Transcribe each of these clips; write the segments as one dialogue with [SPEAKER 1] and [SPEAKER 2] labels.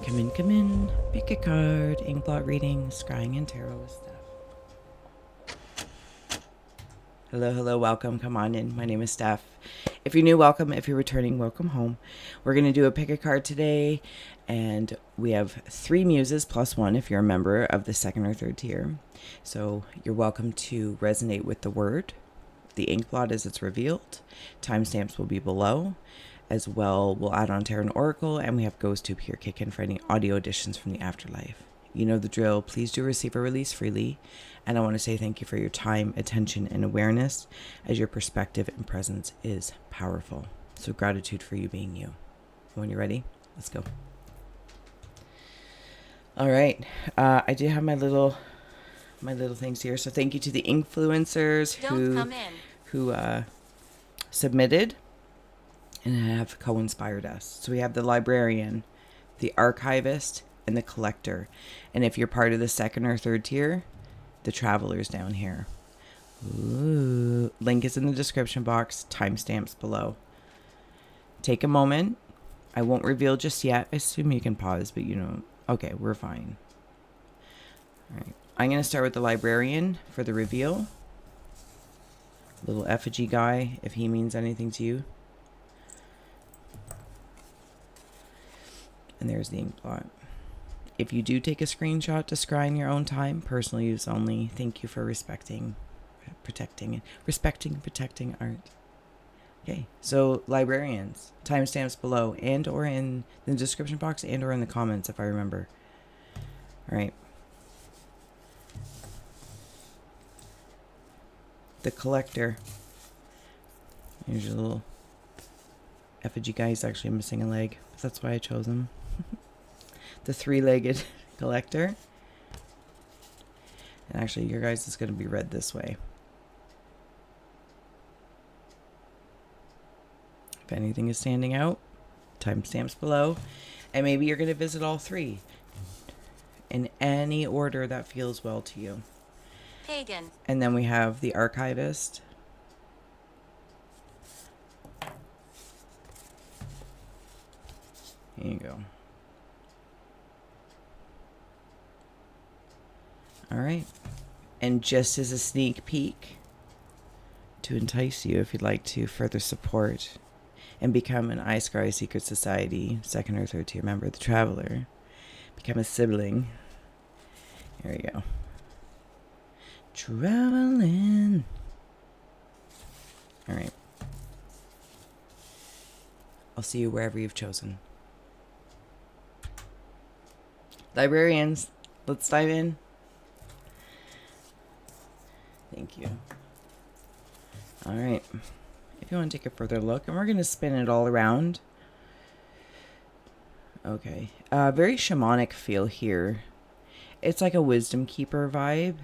[SPEAKER 1] Come in, pick a card, Inkblot reading, Scrying and tarot stuff. Hello, welcome, come on in. My name is Steph. If you're new, welcome. If you're returning, welcome home. We're going to do a pick a card today, and we have 3 muses plus 1 if you're a member of the 2nd or 3rd tier. So you're welcome to resonate with the word, the Inkblot as it's revealed. Timestamps will be below. As well, we'll add on Tarot and Oracle, and we have GhostTube here kick in for any audio editions from the afterlife. You know the drill. Please do receive or release freely. And I want to say thank you for your time, attention, and awareness, as your perspective and presence is powerful. So gratitude for you being you. When you're ready, let's go. All right. I do have my little things here. So thank you to the influencers who submitted and have co-inspired us. So we have the librarian, the archivist, and the collector. And if you're part of the 2nd or 3rd tier, the travelers down here. Ooh. Link is in the description box, timestamps below. Take a moment. I won't reveal just yet. I assume you can pause, but okay, we're fine. All right. I'm going to start with the librarian for the reveal. Little effigy guy, if he means anything to you. And there's the Inkblot. If you do take a screenshot to scry in your own time, personal use only. Thank you for protecting art. Okay, so librarians, timestamps below and or in the description box and or in the comments if I remember. All right. The collector. Here's your little effigy guy. He's actually missing a leg, but that's why I chose him. The 3-legged collector. And actually, your guys is going to be read this way. If anything is standing out, timestamps below. And maybe you're going to visit all 3 in any order that feels well to you.
[SPEAKER 2] Pagan.
[SPEAKER 1] And then we have the archivist. Here you go. All right. And just as a sneak peek to entice you, if you'd like to further support and become an iScry Secret Society 2nd or 3rd tier member of the Traveler, become a sibling. Here we go. Traveling. All right. I'll see you wherever you've chosen. Librarians, let's dive in. Thank you. All right. If you want to take a further look, and we're going to spin it all around. Okay. Very shamanic feel here. It's like a wisdom keeper vibe.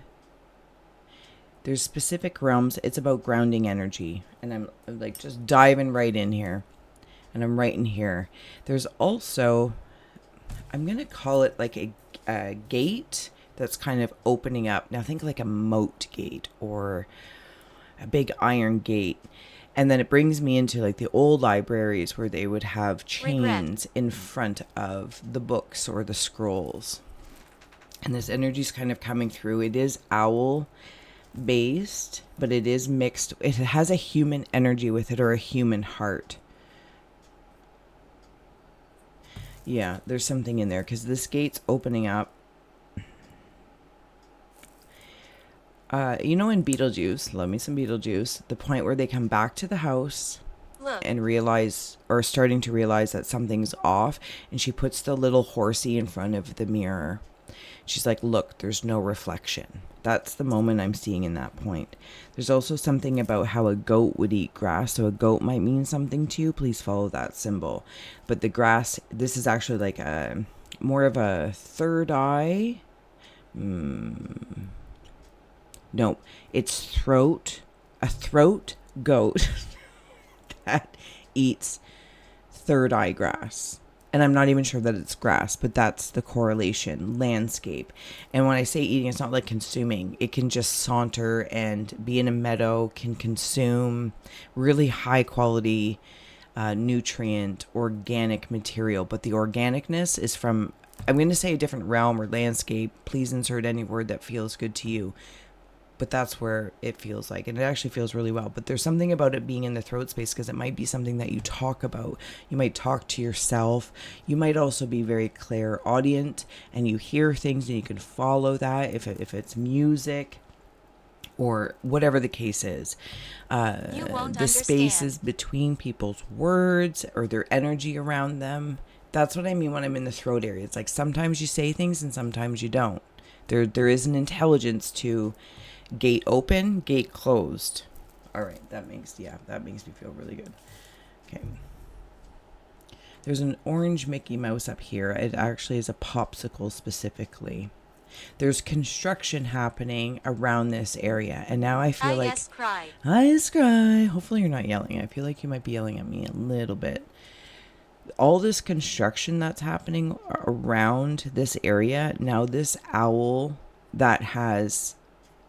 [SPEAKER 1] There's specific realms. It's about grounding energy. And I'm like just diving right in here. And I'm right in here. There's also, I'm going to call it like a gate that's kind of opening up. Now think like a moat gate or a big iron gate. And then it brings me into like the old libraries where they would have chains in front of the books or the scrolls. And this energy is kind of coming through. It is owl based, but it is mixed. It has a human energy with it or a human heart. Yeah, there's something in there because this gate's opening up. In Beetlejuice, love me some Beetlejuice, the point where they come back to the house and realize, or starting to realize that something's off, and she puts the little horsey in front of the mirror. She's like, look, there's no reflection. That's the moment I'm seeing in that point. There's also something about how a goat would eat grass, so a goat might mean something to you. Please follow that symbol. But the grass, this is actually like a more of a third eye. No, it's a throat goat that eats third eye grass. And I'm not even sure that it's grass, but that's the correlation, landscape. And when I say eating, it's not like consuming. It can just saunter and be in a meadow, can consume really high quality nutrient, organic material. But the organicness is from I'm going to say a different realm or landscape. Please insert any word that feels good to you. But that's where it feels like, and it actually feels really well. But there's something about it being in the throat space, because it might be something that you talk about. You might talk to yourself. You might also be very clairaudient, and you hear things and you can follow that if it's music or whatever the case is. The spaces between people's words or their energy around them. That's what I mean when I'm in the throat area. It's like sometimes you say things and sometimes you don't. There is an intelligence to gate open, gate closed. All right, that makes me feel really good. Okay. There's an orange Mickey Mouse up here. It actually is a popsicle specifically. There's construction happening around this area, and now I feel like
[SPEAKER 2] Scry.
[SPEAKER 1] Hi, Scry. Hopefully you're not yelling. I feel like you might be yelling at me a little bit. All this construction that's happening around this area. Now this owl that has,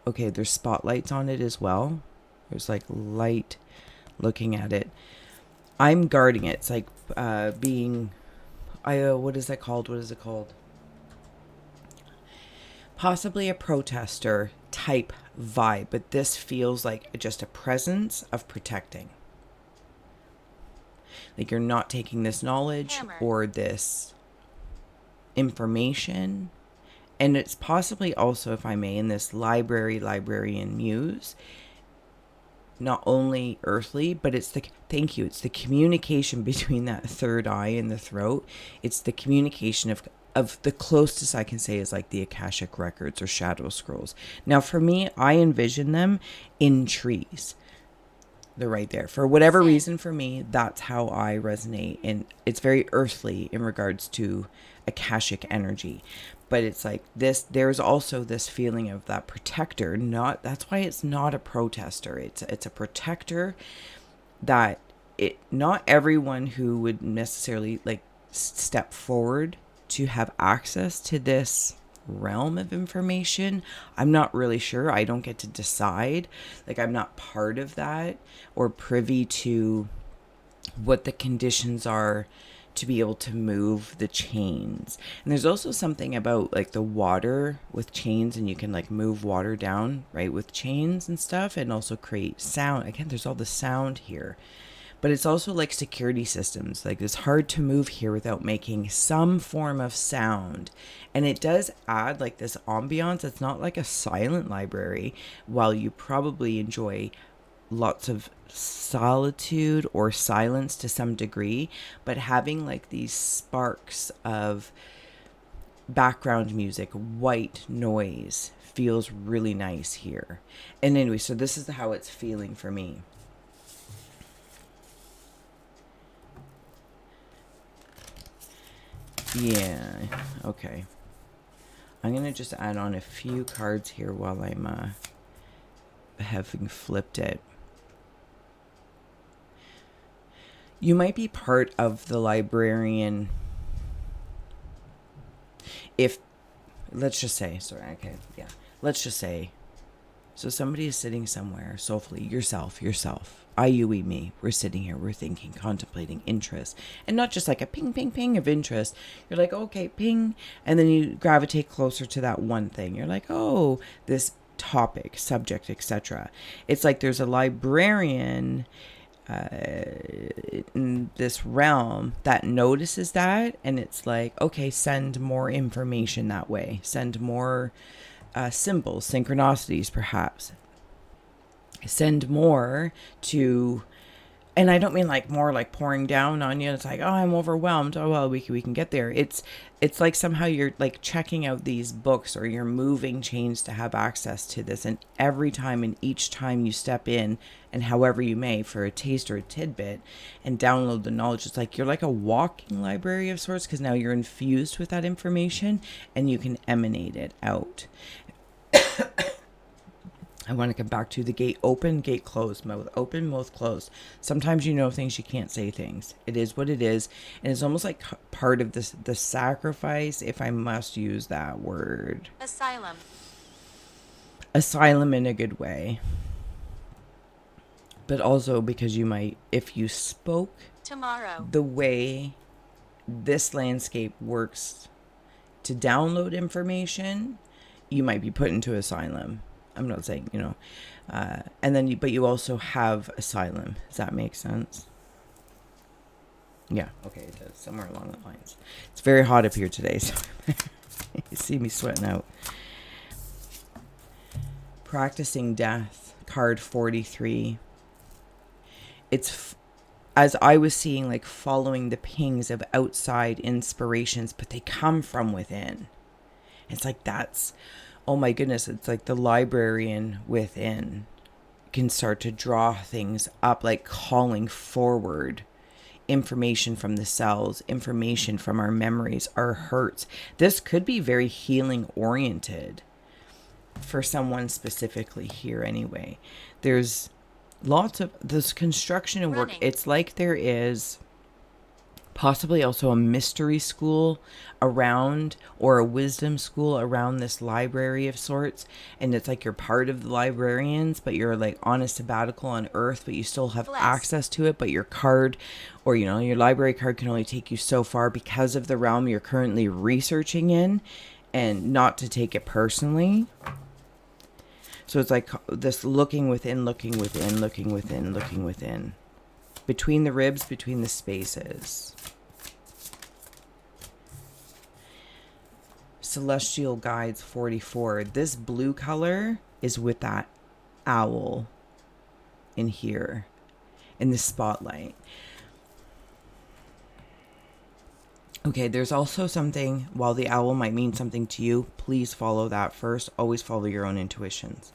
[SPEAKER 1] okay, there's spotlights on it as well. There's like light looking at it. I'm guarding it. It's like being, what is that called? What is it called? Possibly a protester type vibe, but this feels like just a presence of protecting. Like you're not taking this knowledge or this information. And it's possibly also, if I may, in this librarian muse, not only earthly, but it's the communication between that third eye and the throat. It's the communication of the closest I can say is like the Akashic records or shadow scrolls. Now for me, I envision them in trees. They're right there. For whatever reason, for me, that's how I resonate. And it's very earthly in regards to Akashic energy. But it's like this, there's also this feeling of that protector. That's why it's not a protester. It's a protector that not everyone who would necessarily like step forward to have access to this realm of information. I'm not really sure. I don't get to decide. Like I'm not part of that or privy to what the conditions are to be able to move the chains. And there's also something about like the water with chains, and you can like move water down, right, with chains and stuff, and also create sound. Again, there's all the sound here. But it's also like security systems. Like it's hard to move here without making some form of sound. And it does add like this ambiance. It's not like a silent library. While you probably enjoy lots of solitude or silence to some degree, but having like these sparks of background music, white noise feels really nice here. And anyway, so this is how it's feeling for me. Yeah, okay. I'm going to just add on a few cards here while I'm having flipped it. You might be part of the librarian if, let's just say, let's just say, so somebody is sitting somewhere, soulfully, yourself, I, you, we, me, we're sitting here, we're thinking, contemplating, interest, and not just like a ping, ping, ping of interest. You're like, okay, ping, and then you gravitate closer to that one thing. You're like, oh, this topic, subject, etc. It's like there's a librarian in this realm that notices that, and it's like, okay, send more information that way, send more symbols, synchronicities, perhaps. Send more to, and I don't mean like more like pouring down on you. It's like, oh, I'm overwhelmed. Oh, well, we can get there. It's like somehow you're like checking out these books or you're moving chains to have access to this. And every time and each time you step in, and however you may, for a taste or a tidbit and download the knowledge, it's like you're like a walking library of sorts, because now you're infused with that information and you can emanate it out. I want to come back to the gate open, gate closed, mouth open, mouth closed. Sometimes you know things, you can't say things. It is what it is. And it's almost like part of this, the sacrifice, if I must use that word.
[SPEAKER 2] Asylum.
[SPEAKER 1] Asylum in a good way. But also because you might, if you spoke
[SPEAKER 2] tomorrow,
[SPEAKER 1] the way this landscape works to download information, you might be put into asylum. I'm not saying, and then but you also have asylum. Does that make sense? Yeah, okay, it does, somewhere along the lines. It's very hot up here today, so you see me sweating out. Practicing death, card 43. It's as I was seeing, like following the pings of outside inspirations, but they come from within. It's like that's, oh my goodness, it's like the librarian within can start to draw things up, like calling forward information from the cells, information from our memories, our hurts. This could be very healing oriented for someone specifically here anyway. There's lots of this construction and work. It's like there is possibly also a mystery school around, or a wisdom school around this library of sorts, and it's like you're part of the librarians, but you're like on a sabbatical on Earth, but you still have access to it, but your card, or your library card can only take you so far because of the realm you're currently researching in, and not to take it personally. So it's like this looking within, looking within, looking within, looking within. Between the ribs, between the spaces. Celestial Guides 44. This blue color is with that owl in here, in the spotlight. Okay, there's also something, while the owl might mean something to you, please follow that first. Always follow your own intuitions.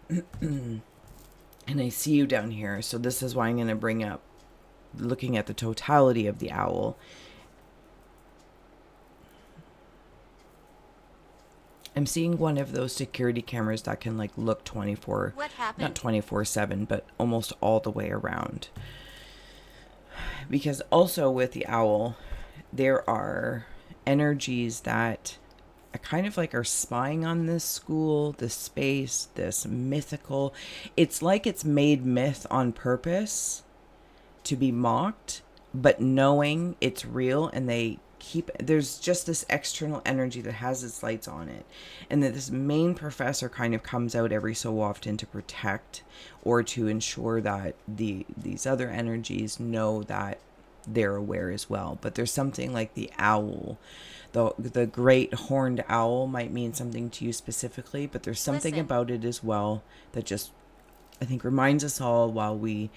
[SPEAKER 1] And I see you down here, so this is why I'm going to bring up looking at the totality of the owl. I'm seeing one of those security cameras that can like look 24, not 24/7, but almost all the way around. Because also with the owl, there are energies that kind of like are spying on this school, this space, this mythical. It's like it's made myth on purpose to be mocked, but knowing it's real, and there's just this external energy that has its lights on it, and that this main professor kind of comes out every so often to protect or to ensure that these other energies know that they're aware as well. But there's something like the owl, the great horned owl might mean something to you specifically, but there's something about it as well that just, I think, reminds us all, while we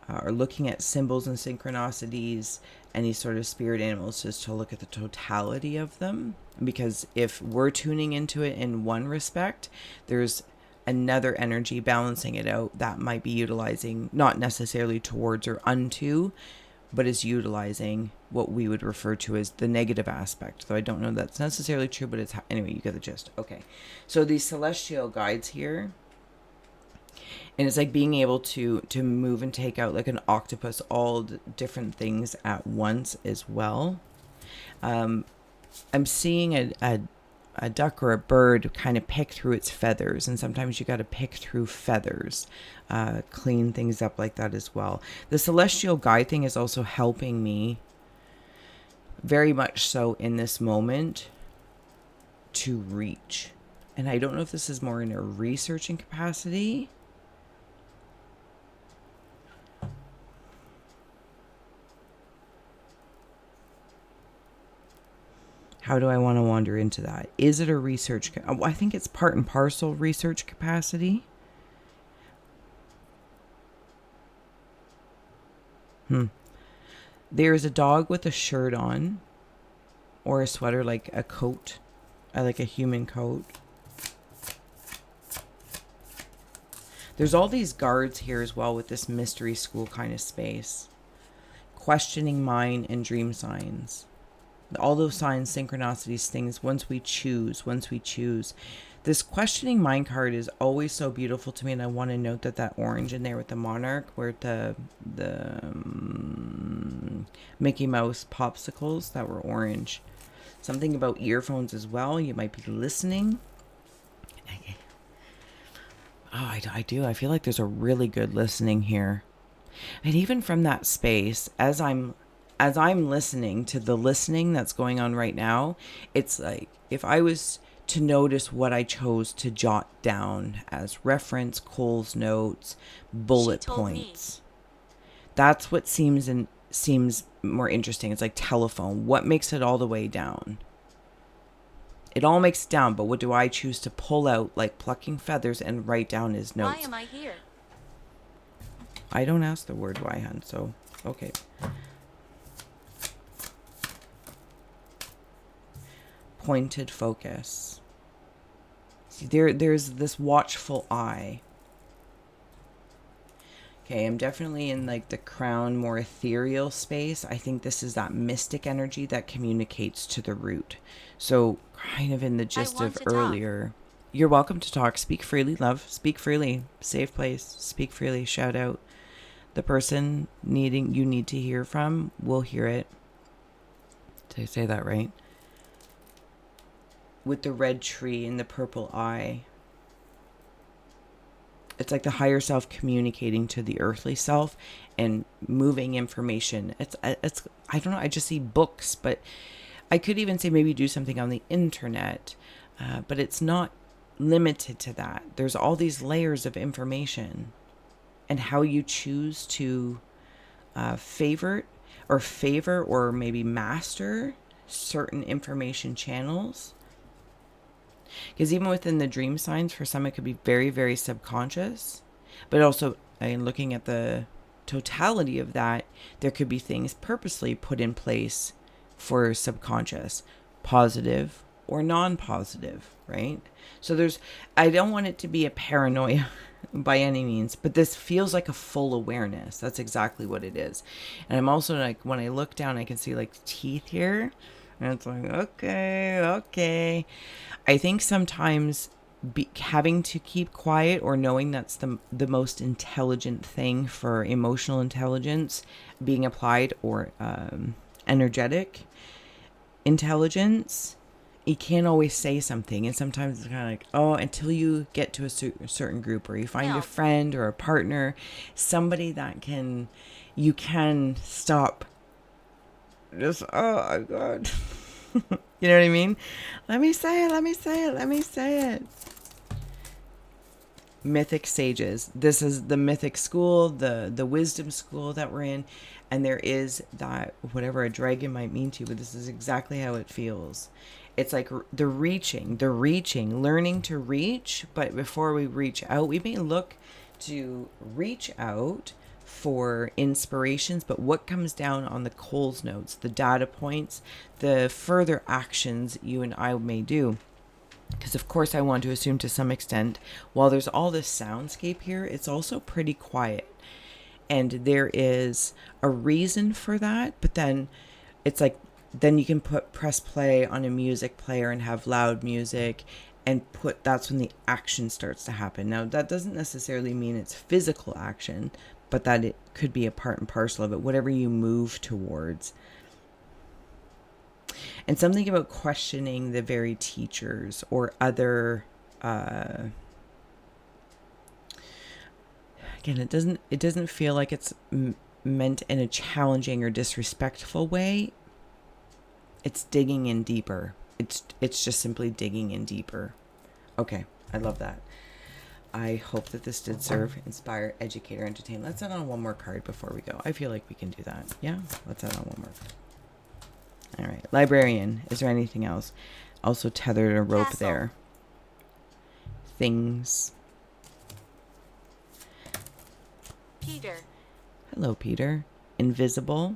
[SPEAKER 1] are looking at symbols and synchronicities, any sort of spirit animals, just to look at the totality of them. Because if we're tuning into it in one respect, there's another energy balancing it out that might be utilizing, not necessarily towards or unto, but is utilizing what we would refer to as the negative aspect. Though I don't know that's necessarily true, but anyway, you get the gist. Okay, so these celestial guides here, and it's like being able to move and take out like an octopus, all different things at once as well. I'm seeing a duck or a bird kind of pick through its feathers, and sometimes you got to pick through feathers, clean things up like that as well. The celestial guide thing is also helping me very much so in this moment to reach. And I don't know if this is more in a researching capacity. How do I want to wander into that? Is it a research? I think it's part and parcel research capacity. There is a dog with a shirt on, or a sweater, like a coat, like a human coat. There's all these guards here as well with this mystery school kind of space. Questioning mind and dream signs. All those signs, synchronicities, things, once we choose. This questioning mind card is always so beautiful to me, and I want to note that orange in there with the monarch, where the Mickey Mouse popsicles that were orange. Something about earphones as well. You might be listening. Oh, I do. I feel like there's a really good listening here. And even from that space, as I'm as I'm listening to the listening that's going on right now, it's like if I was to notice what I chose to jot down as reference, Cole's notes, bullet points. That's what seems more interesting. It's like telephone. What makes it all the way down? It all makes it down, but what do I choose to pull out, like plucking feathers, and write down his notes?
[SPEAKER 2] Why am I here?
[SPEAKER 1] I don't ask the word why, hun, so okay. Pointed focus. See, there's this watchful eye. Okay, I'm definitely in like the crown, more ethereal space. I think this is that mystic energy that communicates to the root. So kind of in the gist of earlier. You're welcome to talk. Speak freely, love. Speak freely. Safe place. Speak freely. Shout out. The person you need to hear from will hear it. Did I say that right? With the red tree and the purple eye. It's like the higher self communicating to the earthly self and moving information. It's I don't know. I just see books, but I could even say maybe do something on the internet. But it's not limited to that. There's all these layers of information, and how you choose to favor or maybe master certain information channels. Because even within the dream signs, for some it could be very, very subconscious. But also, looking at the totality of that, there could be things purposely put in place for subconscious, positive or non-positive, right? So I don't want it to be a paranoia by any means, but this feels like a full awareness. That's exactly what it is. And I'm also like, when I look down, I can see like teeth here. And it's like, okay. I think sometimes having to keep quiet or knowing that's the most intelligent thing for emotional intelligence being applied, or energetic intelligence, you can't always say something. And sometimes it's kind of like, oh, until you get to a certain group, or you find a friend or a partner, somebody that you can stop. Just, oh my God. You know what I mean? Let me say it. Mythic sages. This is the mythic school, the wisdom school that we're in. And there is that, whatever a dragon might mean to you, but this is exactly how it feels. It's like the reaching, learning to reach. But before we reach out, we may look to reach out for inspirations, but what comes down on the Coles notes, the data points, the further actions you and I may do. Because of course I want to assume to some extent, while there's all this soundscape here, it's also pretty quiet. And there is a reason for that, but then it's like, then you can press play on a music player and have loud music, and that's when the action starts to happen. Now that doesn't necessarily mean it's physical action, but that it could be a part and parcel of it, whatever you move towards. And something about questioning the very teachers or other, again, it doesn't feel like it's meant in a challenging or disrespectful way. It's digging in deeper. It's just simply digging in deeper. Okay, I love that. I hope that this did serve, inspire, educate, or entertain. Let's add on one more card before we go. I feel like we can do that. Yeah, let's add on one more. All right, librarian. Is there anything else? Also tethered a rope there. Things.
[SPEAKER 2] Peter.
[SPEAKER 1] Hello, Peter. Invisible.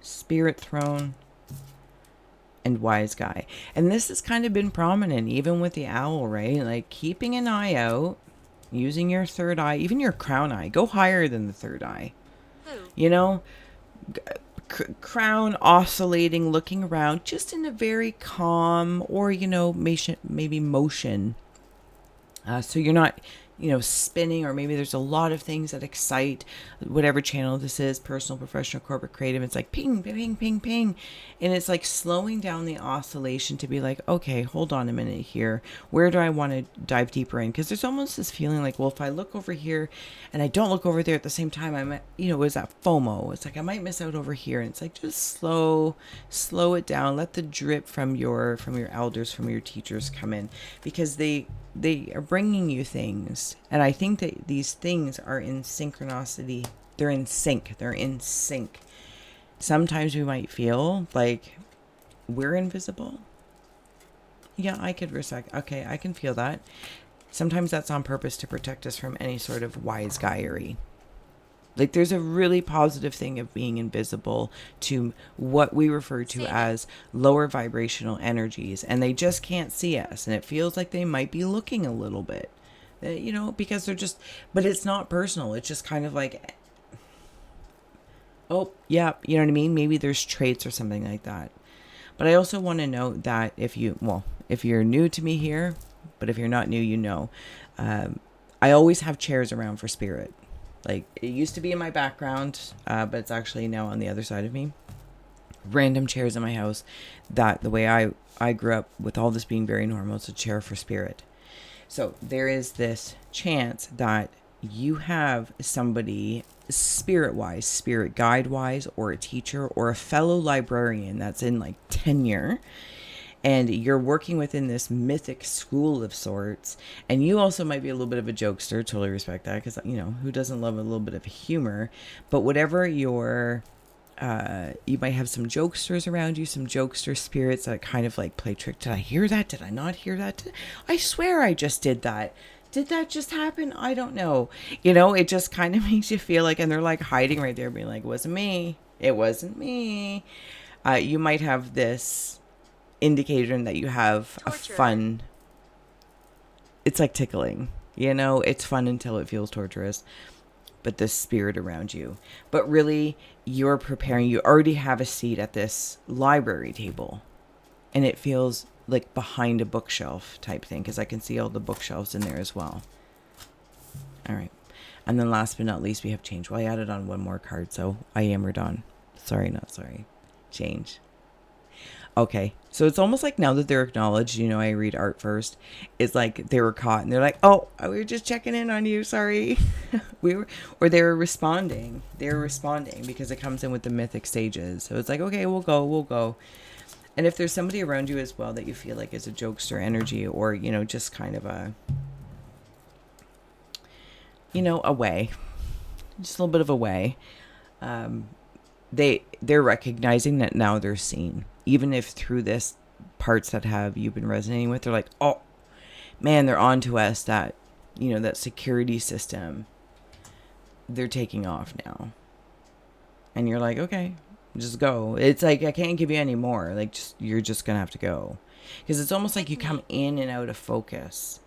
[SPEAKER 1] Spirit throne. And wise guy. And this has kind of been prominent even with the owl, right? Like keeping an eye out, using your third eye, even your crown eye. Go higher than the third eye. You know, crown oscillating, looking around, just in a very calm, or maybe motion. So you're not spinning, or maybe there's a lot of things that excite whatever channel this is, personal, professional, corporate, creative. It's like ping, ping, ping, ping. And it's like slowing down the oscillation to be like, okay, hold on a minute here. Where do I want to dive deeper in? Because there's almost this feeling like, well, if I look over here and I don't look over there at the same time, I might, is that FOMO? It's like, I might miss out over here. And it's like, just slow it down. Let the drip from your elders, from your teachers come in, because they are bringing you things, and I think that these things are in synchronicity. They're in sync. Sometimes we might feel like we're invisible. Yeah, I could respect. Okay, I can feel that. Sometimes that's on purpose to protect us from any sort of wise guyery. Like, there's a really positive thing of being invisible to what we refer to as lower vibrational energies, and they just can't see us, and it feels like they might be looking a little bit, because they're just, but it's not personal. It's just kind of like, oh, yeah, you know what I mean? Maybe there's traits or something like that. But I also want to note that if you're new to me here, but if you're not new, I always have chairs around for spirit. Like, it used to be in my background, but it's actually now on the other side of me. Random chairs in my house. That, the way I grew up with all this being very normal, it's a chair for spirit. So there is this chance that you have somebody spirit-wise, spirit guide-wise, or a teacher, or a fellow librarian that's in like tenure, and you're working within this mythic school of sorts, and you also might be a little bit of a jokester. Totally respect that, because who doesn't love a little bit of humor? But whatever you might have some jokesters around you, some jokester spirits that kind of like play trick. Did I hear that? Did I not hear that? I swear I just did that. Did that just happen? I don't know. It just kind of makes you feel like, and they're like hiding right there, being like, wasn't me. It wasn't me. You might have this indication that you have a fun, it's like tickling, it's fun until it feels torturous, but the spirit around you. But really, you're preparing, you already have a seat at this library table, and it feels like behind a bookshelf type thing, because I can see all the bookshelves in there as well. All right. And then last but not least, we have change. Well, I added on one more card, so I hammered on. Sorry, not sorry. Change. Okay, so it's almost like now that they're acknowledged, I read art first. It's like they were caught, and they're like, "Oh, we were just checking in on you. Sorry." They were responding. They were responding because it comes in with the mythic stages. So it's like, okay, we'll go. And if there's somebody around you as well that you feel like is a jokester energy, or just kind of a, away, just a little bit of away, they're recognizing that now they're seen. Even if through this parts that have you've been resonating with, they're like, oh man, they're on to us, that that security system, they're taking off now. And you're like, okay, just go. It's like, I can't give you any more. Like, you're just gonna have to go, because it's almost like you come in and out of focus,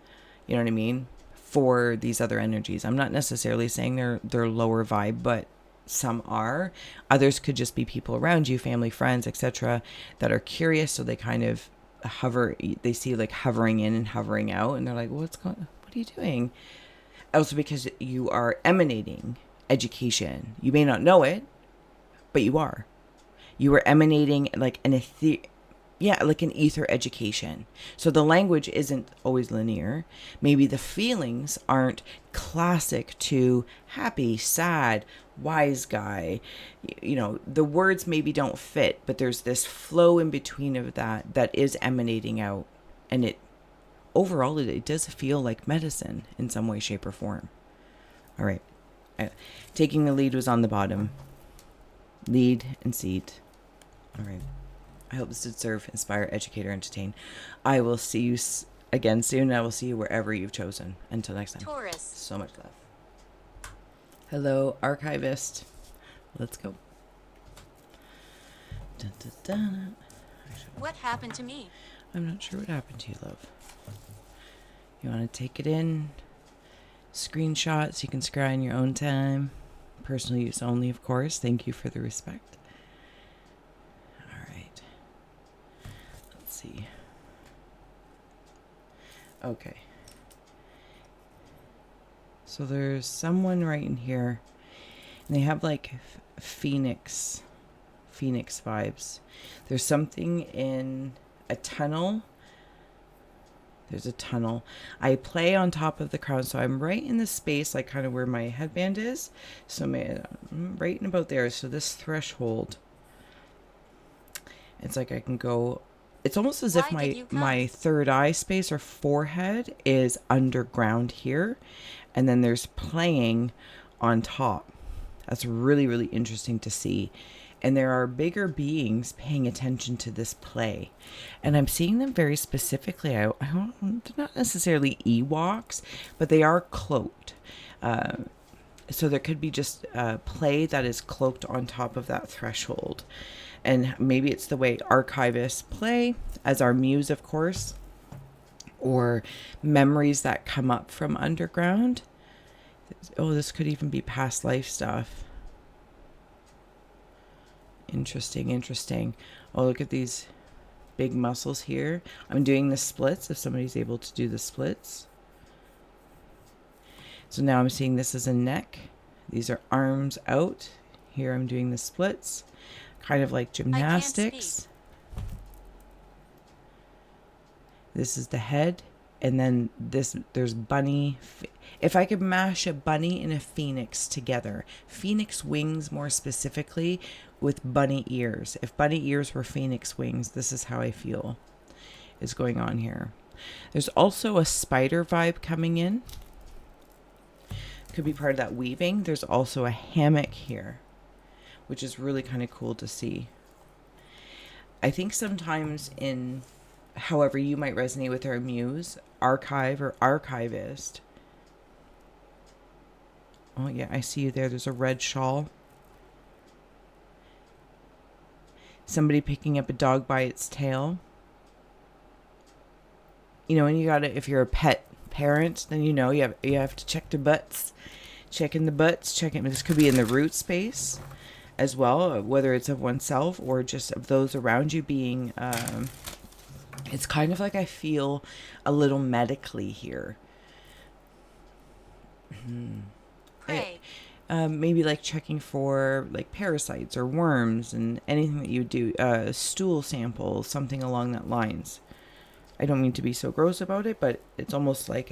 [SPEAKER 1] you know what I mean, for these other energies. I'm not necessarily saying they're lower vibe, but some are. Others could just be people around you, family, friends, etc., that are curious, so they kind of hover. They see like hovering in and hovering out, and they're like, what are you doing? Also, because you are emanating education. You may not know it, but you are. You are emanating like an ether education. So the language isn't always linear. Maybe the feelings aren't classic to happy, sad, wise guy. The words maybe don't fit, but there's this flow in between of that is emanating out. And it overall, it does feel like medicine in some way, shape, or form. All right. Taking the lead was on the bottom. Lead and seat. All right. I hope this did serve, inspire, educate, or entertain. I will see you again soon. I will see you wherever you've chosen. Until next time.
[SPEAKER 2] Taurus.
[SPEAKER 1] So much love. Hello, Archivist. Let's go. Dun, dun, dun.
[SPEAKER 2] What happened to me?
[SPEAKER 1] I'm not sure what happened to you, love. You want to take it in? Screenshots. You can scry in your own time. Personal use only, of course. Thank you for the respect. See. Okay. So there's someone right in here, and they have like phoenix vibes. There's something in a tunnel. There's a tunnel. I play on top of the crown, so I'm right in the space, like kind of where my headband is. So I'm right in about there. So this threshold, it's like I can go. It's almost as if my third eye space or forehead is underground here, and then there's playing on top. That's really, really interesting to see. And there are bigger beings paying attention to this play. And I'm seeing them very specifically. They're not necessarily Ewoks, but they are cloaked. So there could be just play that is cloaked on top of that threshold. And maybe it's the way archivists play as our muse, of course, or memories that come up from underground. Oh, this could even be past life stuff. Interesting. Oh, look at these big muscles here. I'm doing the splits if somebody's able to do the splits. So now I'm seeing this as a neck. These are arms out. Here I'm doing the splits, kind of like gymnastics. This is the head. And then there's bunny. If I could mash a bunny and a phoenix together, phoenix wings more specifically with bunny ears. If bunny ears were phoenix wings, this is how I feel is going on here. There's also a spider vibe coming in. Could be part of that weaving. There's also a hammock here, which is really kind of cool to see. I think sometimes in however you might resonate with our muse, archive or archivist. Oh yeah, I see you there. There's a red shawl. Somebody picking up a dog by its tail. You know, and you gotta, if you're a pet parent, then you know you have to check the butts. Checking the butts, checking. This could be in the root space as well, whether it's of oneself or just of those around you being it's kind of like I feel a little medically here.
[SPEAKER 2] Pray.
[SPEAKER 1] Maybe like checking for like parasites or worms and anything that you do, stool samples, something along that lines. I don't mean to be so gross about it, but it's almost like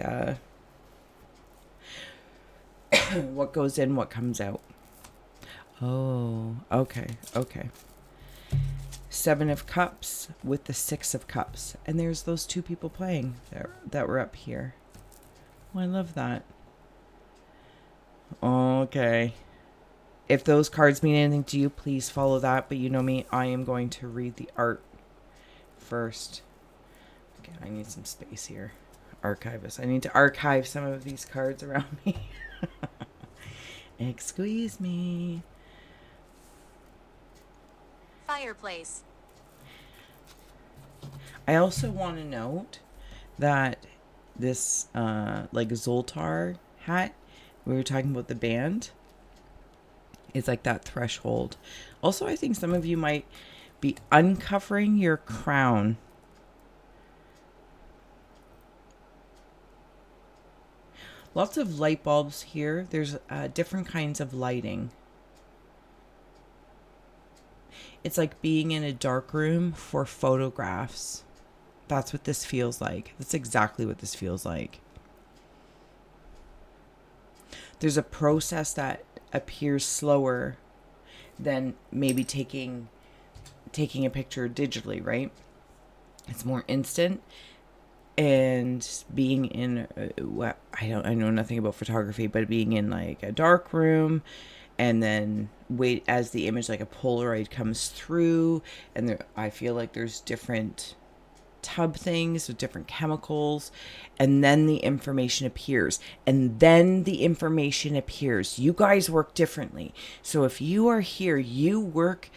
[SPEAKER 1] what goes in, what comes out. Oh, okay. Seven of Cups with the Six of Cups. And there's those two people playing that were up here. Oh, I love that. Okay. If those cards mean anything to you, please follow that. But you know me, I am going to read the art first. Okay, I need some space here. Archivist. I need to archive some of these cards around me. Excuse me.
[SPEAKER 2] Fireplace.
[SPEAKER 1] I also want to note that this like Zoltar hat, we were talking about the band, is like that threshold. Also, I think some of you might be uncovering your crown. Lots of light bulbs here. There's different kinds of lighting. It's like being in a dark room for photographs. That's what this feels like. That's exactly what this feels like. There's a process that appears slower than maybe taking a picture digitally, right? It's more instant. And being in, I know nothing about photography, but being in like a dark room, and then wait as the image like a Polaroid comes through, and there, I feel like there's different tub things with different chemicals, and then the information appears, You guys work differently. So if you are here, you work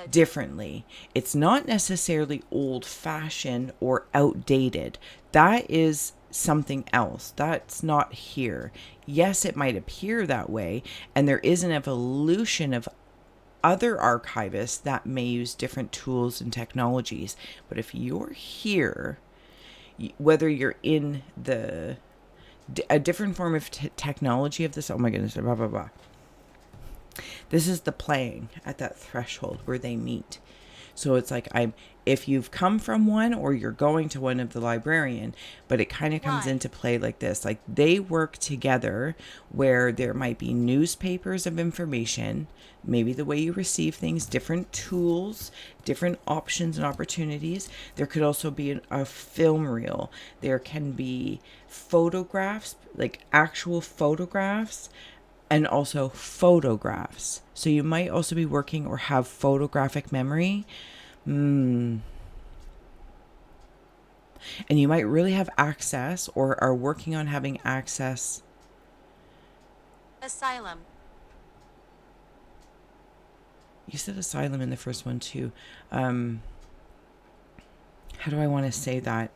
[SPEAKER 1] differently. It's not necessarily old-fashioned or outdated. That is something else. That's not here. Yes, it might appear that way, and there is an evolution of other archivists that may use different tools and technologies. But if you're here, whether you're in the a different form of technology of this. Oh my goodness, blah, blah, blah. This is the playing at that threshold where they meet. So it's like if you've come from one or you're going to one of the librarian, but it kind of comes into play like this. Like they work together where there might be newspapers of information, maybe the way you receive things, different tools, different options and opportunities. There could also be a film reel. There can be photographs, like actual photographs, and also photographs. So you might also be working or have photographic memory. And you might really have access or are working on having access.
[SPEAKER 2] Asylum.
[SPEAKER 1] You said asylum in the first one too. How do I want to say that?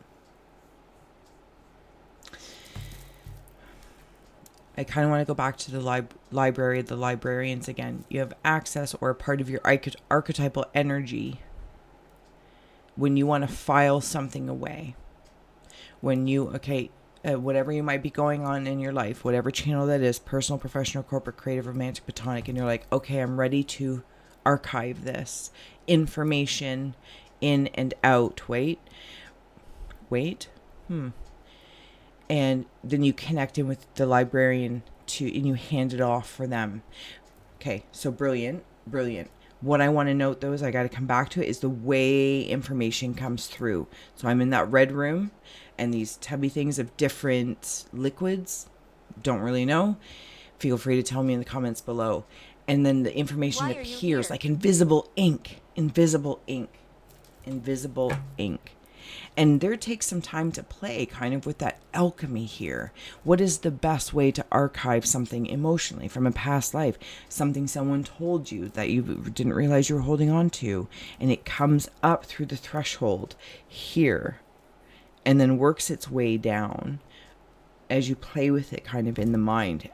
[SPEAKER 1] I kind of want to go back to the library, the librarians again. You have access or a part of your archetypal energy when you want to file something away. When you, whatever you might be going on in your life, whatever channel that is, personal, professional, corporate, creative, romantic, platonic, and you're like, okay, I'm ready to archive this information in and out. Wait. And then you connect in with the librarian and you hand it off for them. Okay, so brilliant. What I want to note though is I got to come back to it is the way information comes through. So I'm in that red room and these tubby things of different liquids. Don't really know. Feel free to tell me in the comments below. And then the information appears like invisible ink. And there takes some time to play kind of with that alchemy here. What is the best way to archive something emotionally from a past life? Something someone told you that you didn't realize you were holding on to. And it comes up through the threshold here and then works its way down as you play with it kind of in the mind.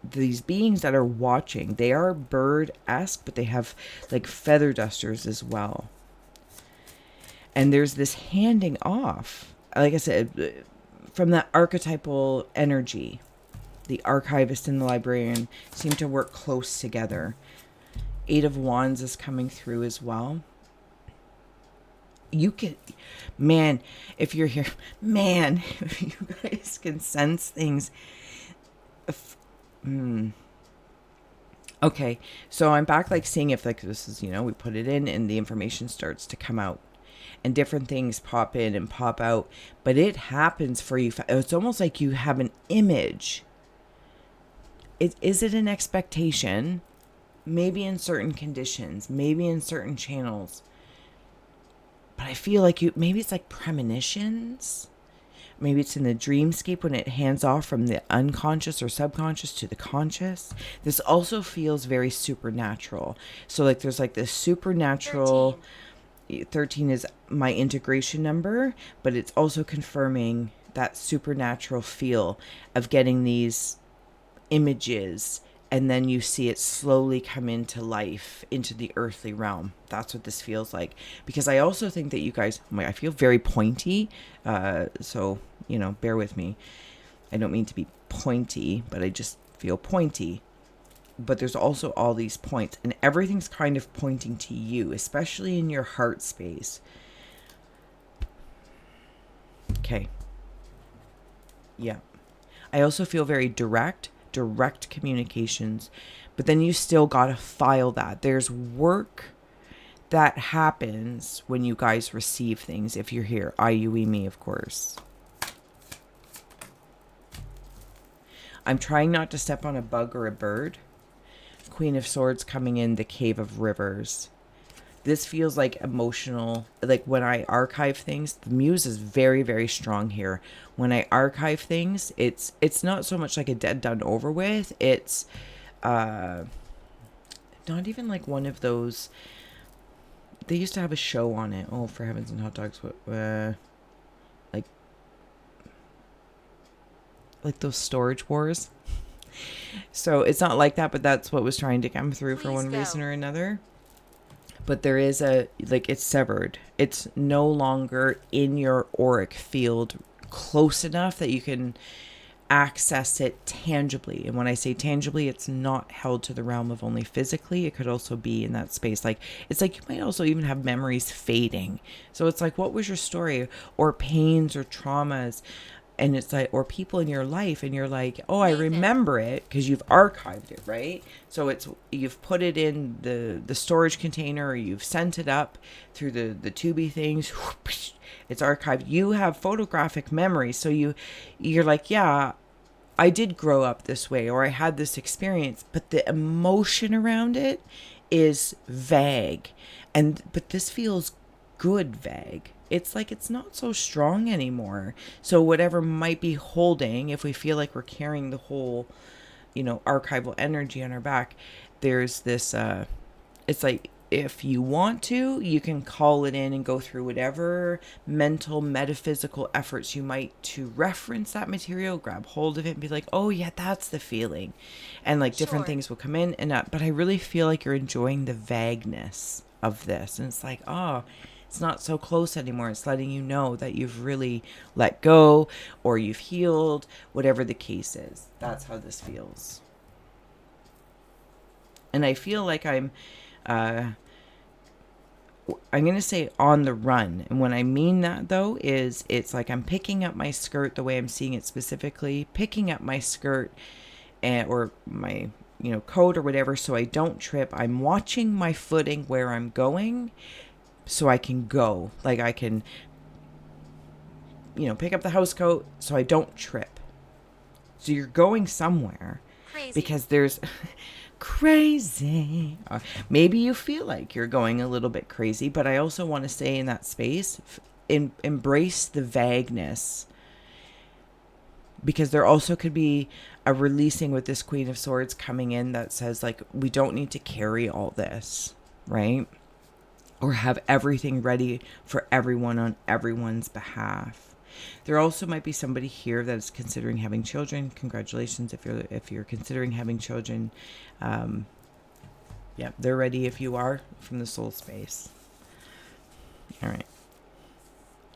[SPEAKER 1] These beings that are watching, they are bird-esque, but they have like feather dusters as well. And there's this handing off, like I said, from that archetypal energy. The archivist and the librarian seem to work close together. 8 of Wands is coming through as well. You can, if you're here, if you guys can sense things. Okay, so I'm back like seeing if like this is, we put it in and the information starts to come out. And different things pop in and pop out. But it happens for you. It's almost like you have an image. Is it an expectation? Maybe in certain conditions. Maybe in certain channels. But I feel like maybe it's like premonitions. Maybe it's in the dreamscape when it hands off from the unconscious or subconscious to the conscious. This also feels very supernatural. So like there's like this supernatural... 13 is my integration number, but it's also confirming that supernatural feel of getting these images and then you see it slowly come into life, into the earthly realm. That's what this feels like. Because I also think that you guys, I feel very pointy, so, bear with me. I don't mean to be pointy, but I just feel pointy. But there's also all these points and everything's kind of pointing to you, especially in your heart space. Okay. Yeah. I also feel very direct communications, but then you still got to file that. There's work that happens when you guys receive things. If you're here, IUE me, of course. I'm trying not to step on a bug or a bird. Queen of Swords coming in, the Cave of Rivers. This feels like emotional, like when I archive things, the muse is very, very strong here. When I archive things, it's not so much like a dead done over with. It's not even like one of those, they used to have a show on it. Oh, for heavens and hot dogs. Like those Storage Wars. So it's not like that, but that's what was trying to come through for one reason or another. But there is it's severed. It's no longer in your auric field close enough that you can access it tangibly. And when I say tangibly, it's not held to the realm of only physically. It could also be in that space. Like, it's like you might also even have memories fading. So it's like, what was your story? Or pains or traumas. And it's like, or people in your life, and you're like, oh, I
[SPEAKER 2] Nathan.
[SPEAKER 1] remember it because you've archived it, right? So it's, you've put it in the storage container, or you've sent it up through the tubey things. It's archived. You have photographic memory, so you're like, yeah, I did grow up this way, or I had this experience, but the emotion around it is vague. And but this feels good vague. It's like it's not so strong anymore. So whatever might be holding, if we feel like we're carrying the whole, archival energy on our back, there's this it's like, if you want to, you can call it in and go through whatever mental, metaphysical efforts you might to reference that material, grab hold of it and be like, oh yeah, that's the feeling. And like different
[SPEAKER 2] Sure.
[SPEAKER 1] things will come in and but I really feel like you're enjoying the vagueness of this. And it's like, oh, it's not so close anymore. It's letting you know that you've really let go, or you've healed, whatever the case is. That's how this feels. And I feel like uh, I'm going to say on the run. And when I mean that, though, is it's like I'm picking up my skirt the way I'm seeing it specifically, picking up my skirt or my, coat or whatever, so I don't trip. I'm watching my footing where I'm going so I can go. Like I can, pick up the house coat so I don't trip. So you're going somewhere
[SPEAKER 2] Crazy.
[SPEAKER 1] because there's crazy. Maybe you feel like you're going a little bit crazy, but I also want to say in that space, embrace the vagueness, because there also could be a releasing with this Queen of Swords coming in that says, like, we don't need to carry all this, right? Or have everything ready for everyone on everyone's behalf. There also might be somebody here that is considering having children. Congratulations if you're considering having children. Yeah, they're ready if you are, from the soul space. All right.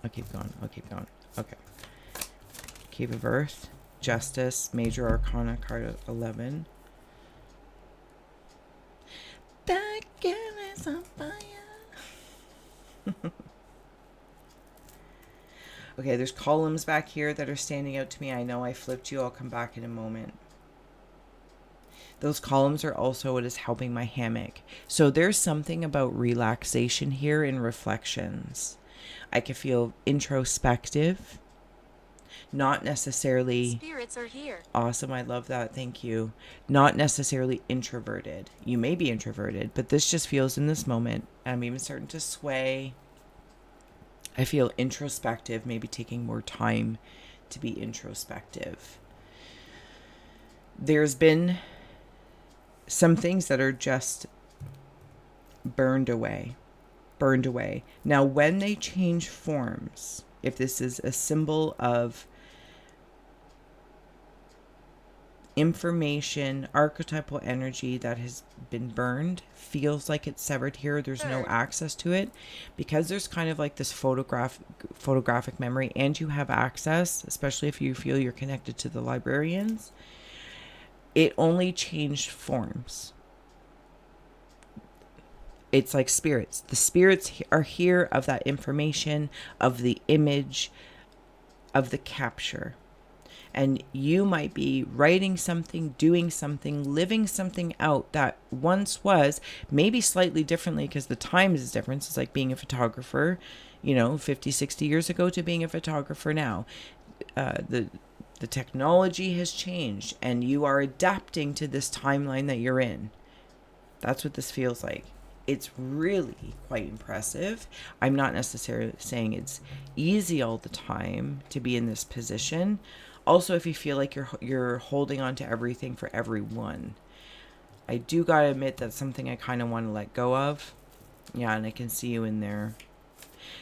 [SPEAKER 1] I'll keep going. Okay. Cave of Earth, Justice, Major Arcana, card 11. That girl is on fire. Okay, there's columns back here that are standing out to me. I know I flipped you. I'll come back in a moment. Those columns are also what is helping my hammock. So there's something about relaxation here in reflections. I can feel introspective, not necessarily
[SPEAKER 2] Spirits are here.
[SPEAKER 1] awesome. I love that. Thank you. Not necessarily introverted. You may be introverted, but this just feels in this moment. I'm even starting to sway. I feel introspective, maybe taking more time to be introspective. There's been some things that are just burned away. Now, when they change forms, if this is a symbol of information, archetypal energy that has been burned, feels like it's severed here, there's no access to it, because there's kind of like this photographic memory, and you have access, especially if you feel you're connected to the librarians. It only changed forms. It's like spirits. The spirits are here of that information, of the image, of the capture. And you might be writing something, doing something, living something out that once was maybe slightly differently, because the time is different. It's like being a photographer, 50, 60 years ago to being a photographer now. The technology has changed, and you are adapting to this timeline that you're in. That's what this feels like. It's really quite impressive. I'm not necessarily saying it's easy all the time to be in this position. Also, if you feel like you're holding on to everything for everyone, I do gotta admit that's something I kind of want to let go of. Yeah, and I can see you in there.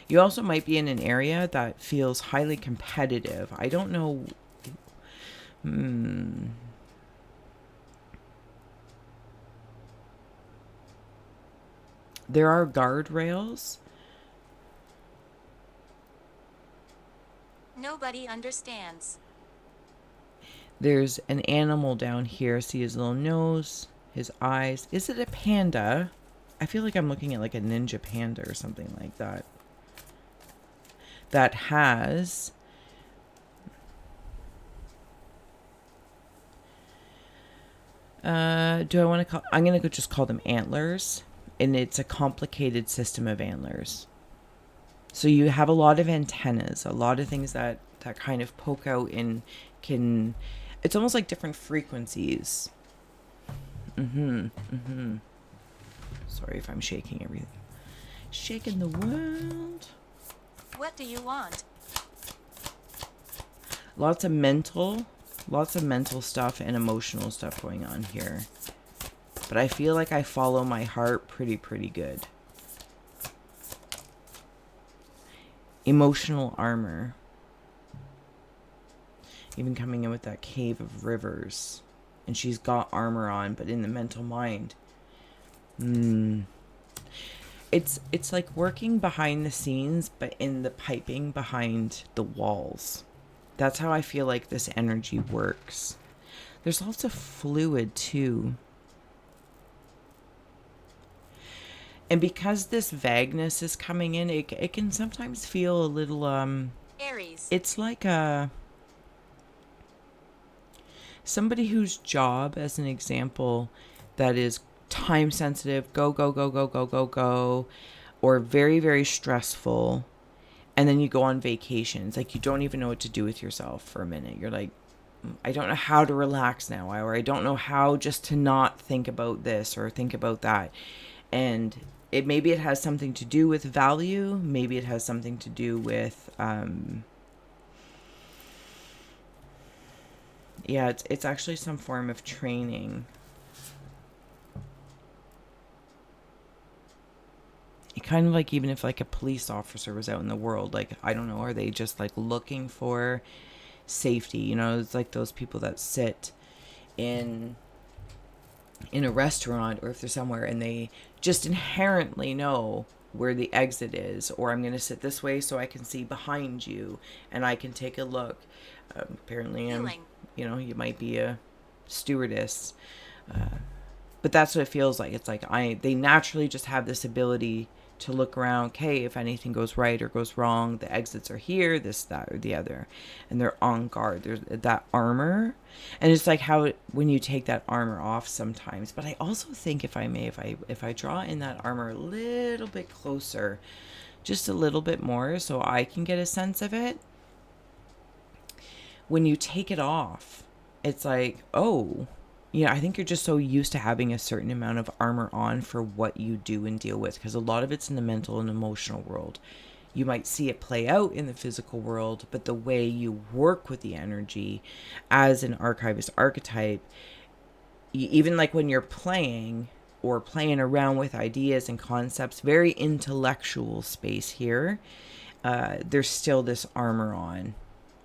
[SPEAKER 1] You also might be in an area that feels highly competitive. I don't know. There are guardrails.
[SPEAKER 2] Nobody understands.
[SPEAKER 1] There's an animal down here. See his little nose, his eyes. Is it a panda? I feel like I'm looking at like a ninja panda or something like that. That has do I want to call, I'm going to just call them antlers, and it's a complicated system of antlers. So you have a lot of antennas, a lot of things that kind of poke out and can, it's almost like different frequencies. Sorry if I'm shaking everything. Shaking the world.
[SPEAKER 2] What do you want?
[SPEAKER 1] Lots of mental stuff and emotional stuff going on here. But I feel like I follow my heart pretty good. Emotional armor. Even coming in with that cave of rivers. And she's got armor on, but in the mental mind. It's like working behind the scenes, but in the piping behind the walls. That's how I feel like this energy works. There's lots of fluid too. And because this vagueness is coming in, it can sometimes feel a little
[SPEAKER 2] Aries.
[SPEAKER 1] it's like somebody whose job, as an example, that is time sensitive, go, or very stressful, and then you go on vacations, like you don't even know what to do with yourself for a minute. You're like, I don't know how to relax now, or I don't know how just to not think about this or think about that. And maybe it has something to do with value, maybe it has something to do with it's actually some form of training. Kind of like, even if like a police officer was out in the world, like, I don't know, are they just like looking for safety? You know, it's like those people that sit in a restaurant, or if they're somewhere and they just inherently know where the exit is, or I'm going to sit this way so I can see behind you and I can take a look. Apparently you might be a stewardess, but that's what it feels like. It's like they naturally just have this ability to look around. Okay, if anything goes right or goes wrong, the exits are here, this, that, or the other, and they're on guard. There's that armor, and it's like how when you take that armor off sometimes. But I also think, if I draw in that armor a little bit closer, just a little bit more, so I can get a sense of it. When you take it off, it's like, oh, I think you're just so used to having a certain amount of armor on for what you do and deal with, because a lot of it's in the mental and emotional world. You might see it play out in the physical world, but the way you work with the energy as an archivist archetype, even like when you're playing around with ideas and concepts, very intellectual space here, there's still this armor on.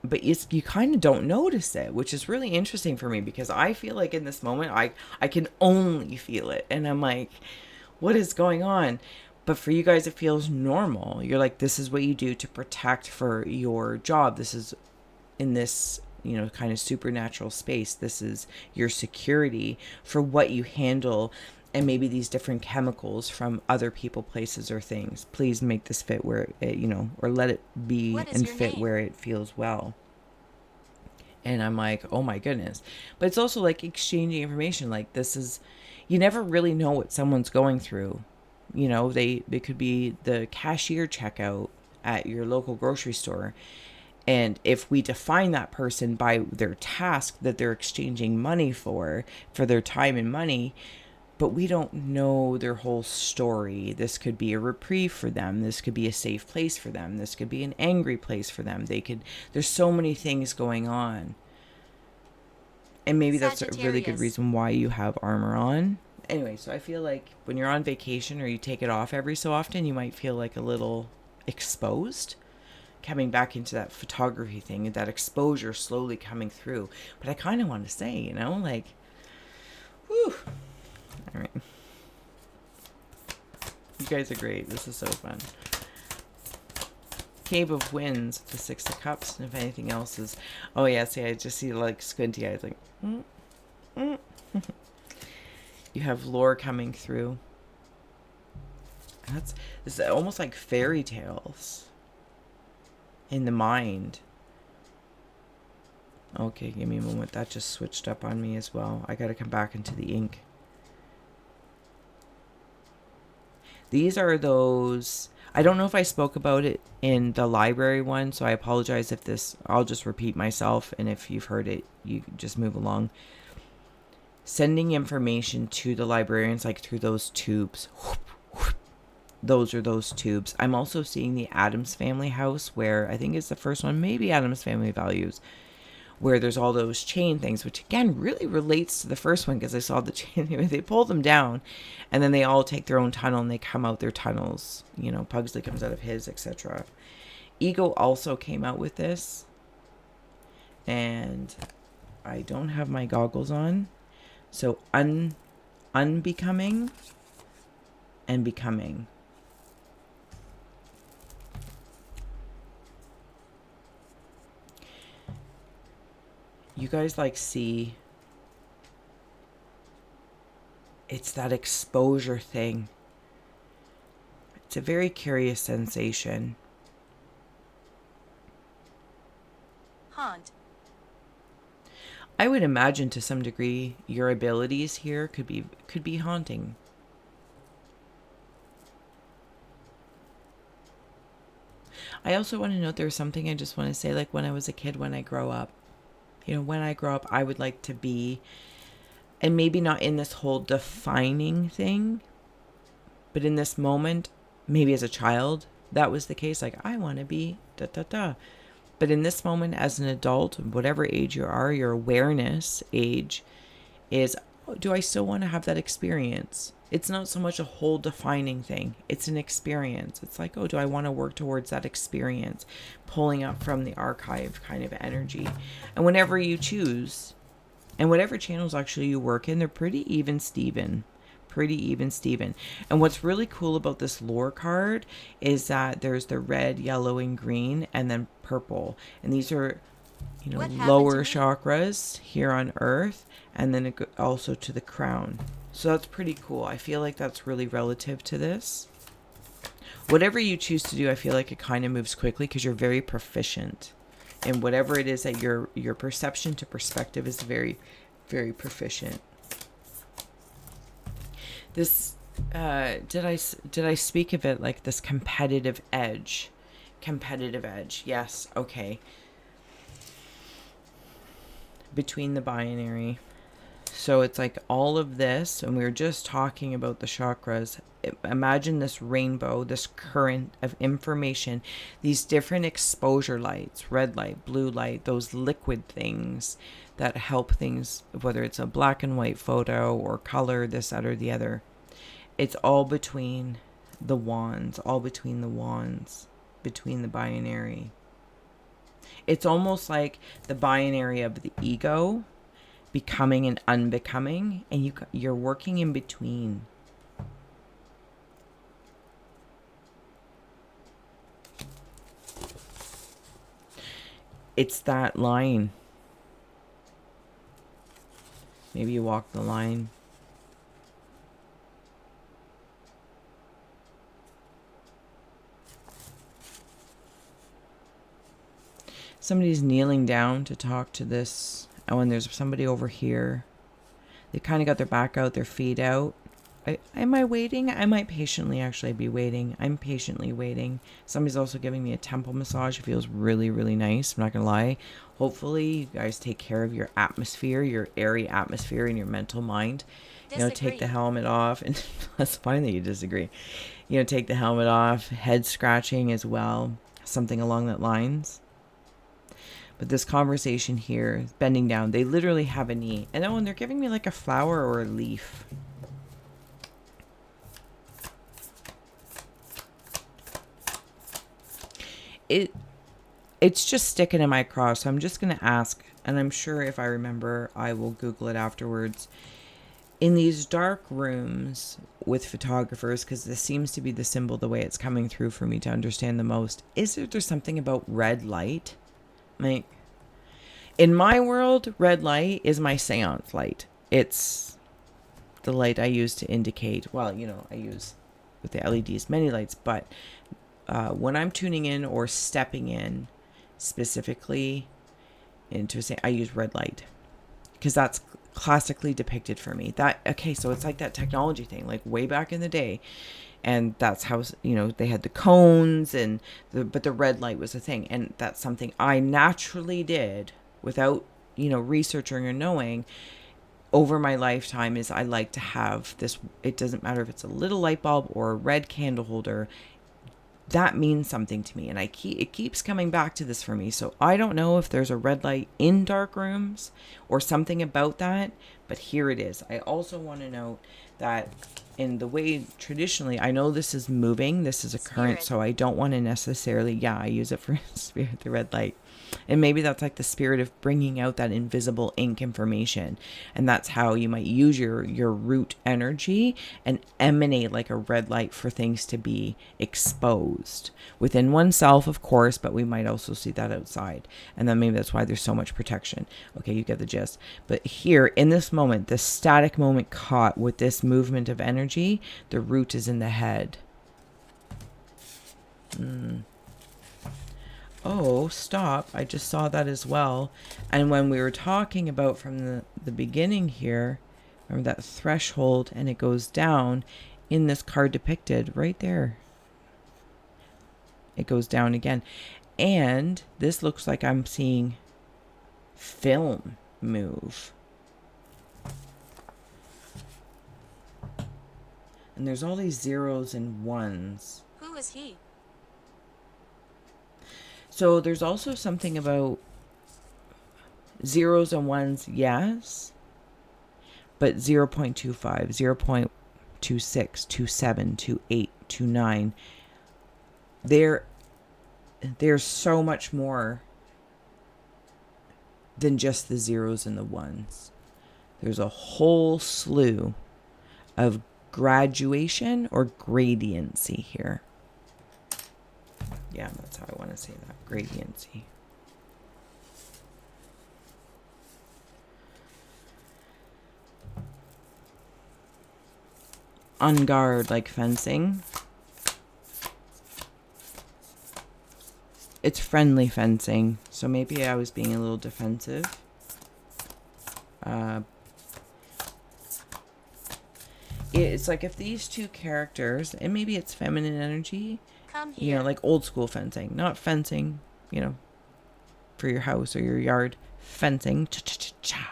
[SPEAKER 1] But you kind of don't notice it, which is really interesting for me, because I feel like in this moment, I can only feel it. And I'm like, what is going on? But for you guys, it feels normal. You're like, this is what you do to protect for your job. This is in this, kind of supernatural space. This is your security for what you handle. And maybe these different chemicals from other people, places, or things. Please make this fit where it, or let it be and fit where it feels well. And I'm like, oh my goodness. But it's also like exchanging information. Like, this is, you never really know what someone's going through. They could be the cashier checkout at your local grocery store. And if we define that person by their task that they're exchanging money for their time and money, but we don't know their whole story. This could be a reprieve for them. This could be a safe place for them. This could be an angry place for them. There's so many things going on. And maybe that's a really good reason why you have armor on. Anyway, so I feel like when you're on vacation or you take it off every so often, you might feel like a little exposed. Coming back into that photography thing, that exposure slowly coming through. But I kind of want to say, like, whew. All right. You guys are great. This is so fun. Cave of Winds, the Six of Cups, and if anything else is... Oh, yeah, see, I just see, like, squinty eyes, like... You have lore coming through. This is almost like fairy tales in the mind. Okay, give me a moment. That just switched up on me as well. I got to come back into the ink. These are those... I don't know if I spoke about it in the library one, so I apologize if this... I'll just repeat myself, and if you've heard it, you just move along. Sending information to the librarians, like through those tubes. Those are those tubes. I'm also seeing the Addams Family house, where I think it's the first one, maybe Addams Family Values, where there's all those chain things, which again really relates to the first one, because I saw the chain. They pull them down, and then they all take their own tunnel, and they come out their tunnels. You know, Pugsley comes out of his, etc. Ego also came out with this, and I don't have my goggles on. So unbecoming and becoming. You guys like see, it's that exposure thing. It's a very curious sensation.
[SPEAKER 2] Haunt.
[SPEAKER 1] I would imagine to some degree your abilities here could be haunting. I also want to note there's something I just want to say, like when I was a kid, when I grow up. You know, when I grow up, I would like to be, and maybe not in this whole defining thing, but in this moment, maybe as a child, that was the case. Like, I want to be da da da. But in this moment, as an adult, whatever age you are, your awareness age is, do I still want to have that experience? It's not so much a whole defining thing. It's an experience. It's like, oh, do I want to work towards that experience? Pulling up from the archive kind of energy. And whenever you choose, and whatever channels actually you work in, they're pretty even Steven. And what's really cool about this lore card is that there's the red, yellow, and green, and then purple. And these are, you know, lower chakras here on Earth, and then it also to the crown. So that's pretty cool. I feel like that's really relative to this. Whatever you choose to do, I feel like it kind of moves quickly because you're very proficient. And whatever it is that your perception to perspective is very, very proficient. This, did I speak of it like this competitive edge? Yes, okay. Between the binary. So it's like all of this, and we were just talking about the chakras. Imagine this rainbow, this current of information, these different exposure lights, red light, blue light, those liquid things that help things, whether it's a black and white photo or color, this, that, or the other. It's all between the wands, between the binary. It's almost like the binary of the ego, becoming and unbecoming, and you're working in between. It's that line. Maybe you walk the line. Somebody's kneeling down to talk to this. Oh, and there's somebody over here. They kind of got their back out, their feet out. Am I waiting? I might patiently actually be waiting. I'm patiently waiting. Somebody's also giving me a temple massage. It feels really, really nice. I'm not going to lie. Hopefully you guys take care of your atmosphere, your airy atmosphere in your mental mind. You know, take the helmet off. And that's fine that you disagree. You know, take the helmet off. Head scratching as well. Something along that lines. But this conversation here, bending down, they literally have a knee. And oh, and they're giving me like a flower or a leaf. It's just sticking in my cross. So I'm just going to ask, and I'm sure if I remember, I will Google it afterwards. in these dark rooms with photographers, because this seems to be the symbol, the way it's coming through for me to understand the most, is there there's something about red light? Like, in my world, red light is my seance light. It's the light I use to indicate, well, you know, I use with the LEDs many lights, but when I'm tuning in or stepping in specifically into a, I use red light because that's classically depicted for me. That, okay, so it's like that technology thing, like way back in the day, and that's how, you know, they had the cones and but the red light was a thing, and that's something I naturally did without, you know, researching or knowing over my lifetime. Is I like to have this, it doesn't matter if it's a little light bulb or a red candle holder, that means something to me, and it keeps coming back to this for me. So I don't know if there's a red light in dark rooms or something about that, but here it is. I also want to note that in the way traditionally, I know this is moving, this is a current, so I don't want to necessarily, yeah, I use it for spirit, the red light. And maybe that's like the spirit of bringing out that invisible ink information. And that's how you might use your root energy and emanate like a red light for things to be exposed within oneself, of course, but we might also see that outside. And then maybe that's why there's so much protection. Okay, you get the gist. But here in this moment, the static moment caught with this movement of energy, the root is in the head. Oh, stop. I just saw that as well. And when we were talking about from the beginning here, remember that threshold, and it goes down in this card depicted right there. It goes down again. And this looks like I'm seeing film move. And there's all these zeros and ones.
[SPEAKER 2] Who is he?
[SPEAKER 1] So there's also something about zeros and ones, yes, but 0.25, 0.26, 27, 28, 29, there's so much more than just the zeros and the ones. There's a whole slew of graduation or gradiency here. Yeah, that's how I want to say that. Gradiency. On guard, like fencing. It's friendly fencing, so maybe I was being a little defensive. It's like if these two characters, and maybe it's feminine energy,
[SPEAKER 2] Come here.
[SPEAKER 1] you know, like old school fencing, not fencing, you know, for your house or your yard, fencing. Cha-cha-cha-cha.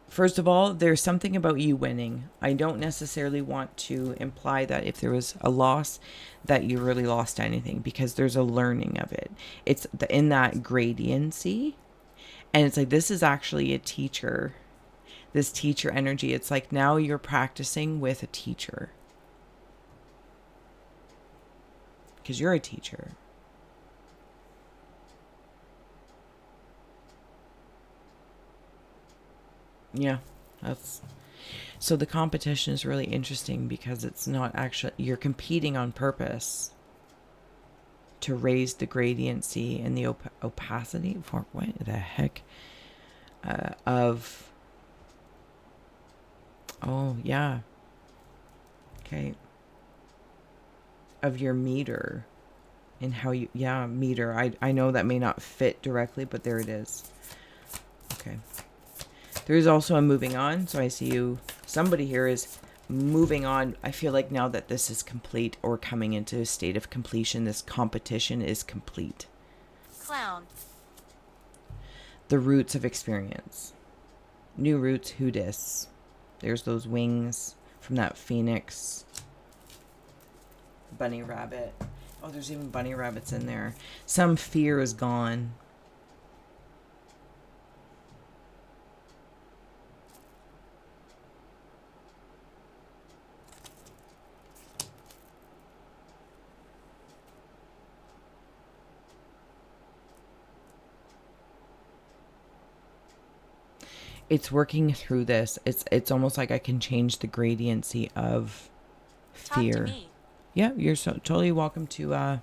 [SPEAKER 1] First of all, there's something about you winning. I don't necessarily want to imply that if there was a loss, that you really lost anything, because there's a learning of it. It's in that gradiency, and it's like this is actually a teacher. This teacher energy. It's like now you're practicing with a teacher. Because you're a teacher. Yeah, that's... So the competition is really interesting because it's not actually... You're competing on purpose to raise the gradiency and the opacity for... What the heck? Of... Oh, yeah. Okay. Of your meter. And how you... Yeah, meter. I know that may not fit directly, but there it is. Okay. There's also a moving on. So I see you... Somebody here is moving on. I feel like now that this is complete or coming into a state of completion, this competition is complete.
[SPEAKER 2] Clown.
[SPEAKER 1] The roots of experience. New roots, who dis. There's those wings from that phoenix. Bunny rabbit. Oh, there's even bunny rabbits in there. Some fear is gone. it's working through this. It's almost like I can change the gradiency of
[SPEAKER 2] Talk to
[SPEAKER 1] fear.
[SPEAKER 2] me.
[SPEAKER 1] Yeah, you're totally welcome to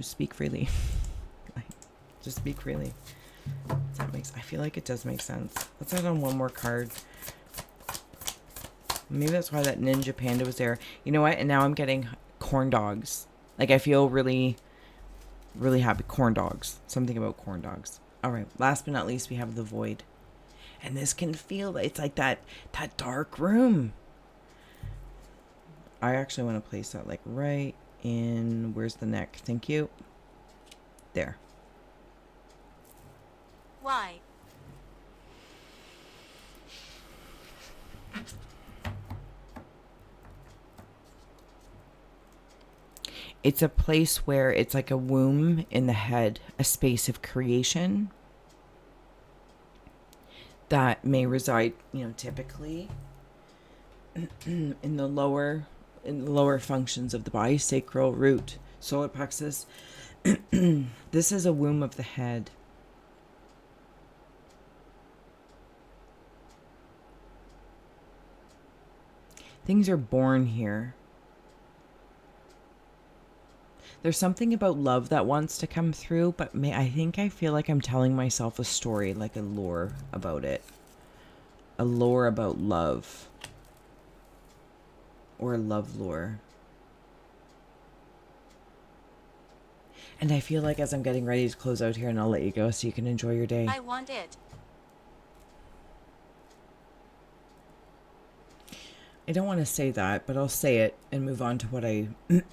[SPEAKER 1] speak freely. Just speak freely. I feel like it does make sense. Let's add on one more card. Maybe that's why that Ninja Panda was there. You know what? And now I'm getting corn dogs. Like, I feel really, really happy. Corn dogs. Something about corn dogs. All right. Last but not least, we have the Void. And this can feel, it's like that dark room. I actually want to place that like right in, where's the neck? Thank you. There.
[SPEAKER 2] Why?
[SPEAKER 1] It's a place where it's like a womb in the head, a space of creation that may reside, typically in the lower functions of the body, sacral, root, solar plexus. This is a womb of the head. Things are born here. There's something about love that wants to come through, but I feel like I'm telling myself a story, like a lore about it. A lore about love. Or a love lore. And I feel like as I'm getting ready to close out here, and I'll let you go so you can enjoy your day.
[SPEAKER 2] I want it.
[SPEAKER 1] I don't want to say that, but I'll say it and move on to what I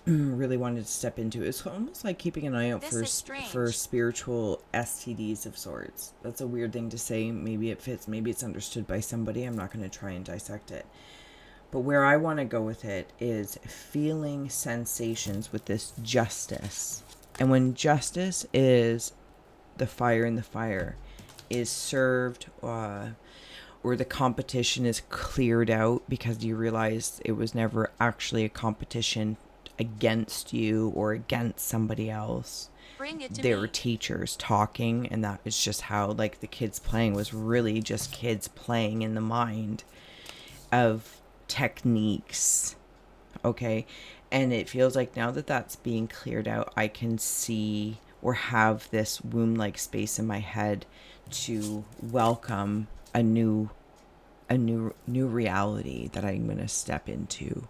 [SPEAKER 1] really wanted to step into. It's almost like keeping an eye out for spiritual STDs of sorts. That's a weird thing to say. Maybe it fits. Maybe it's understood by somebody. I'm not going to try and dissect it. But where I want to go with it is feeling sensations with this justice. And when justice is the fire in the fire is served, or the competition is cleared out because you realize it was never actually a competition against you or against somebody else.
[SPEAKER 2] Bring it to
[SPEAKER 1] There
[SPEAKER 2] me.
[SPEAKER 1] were teachers talking, and that was just how, like, the kids playing was really just kids playing in the mind of techniques. Okay. And it feels like now that that's being cleared out, I can see or have this womb-like space in my head to welcome a new reality that I'm going to step into.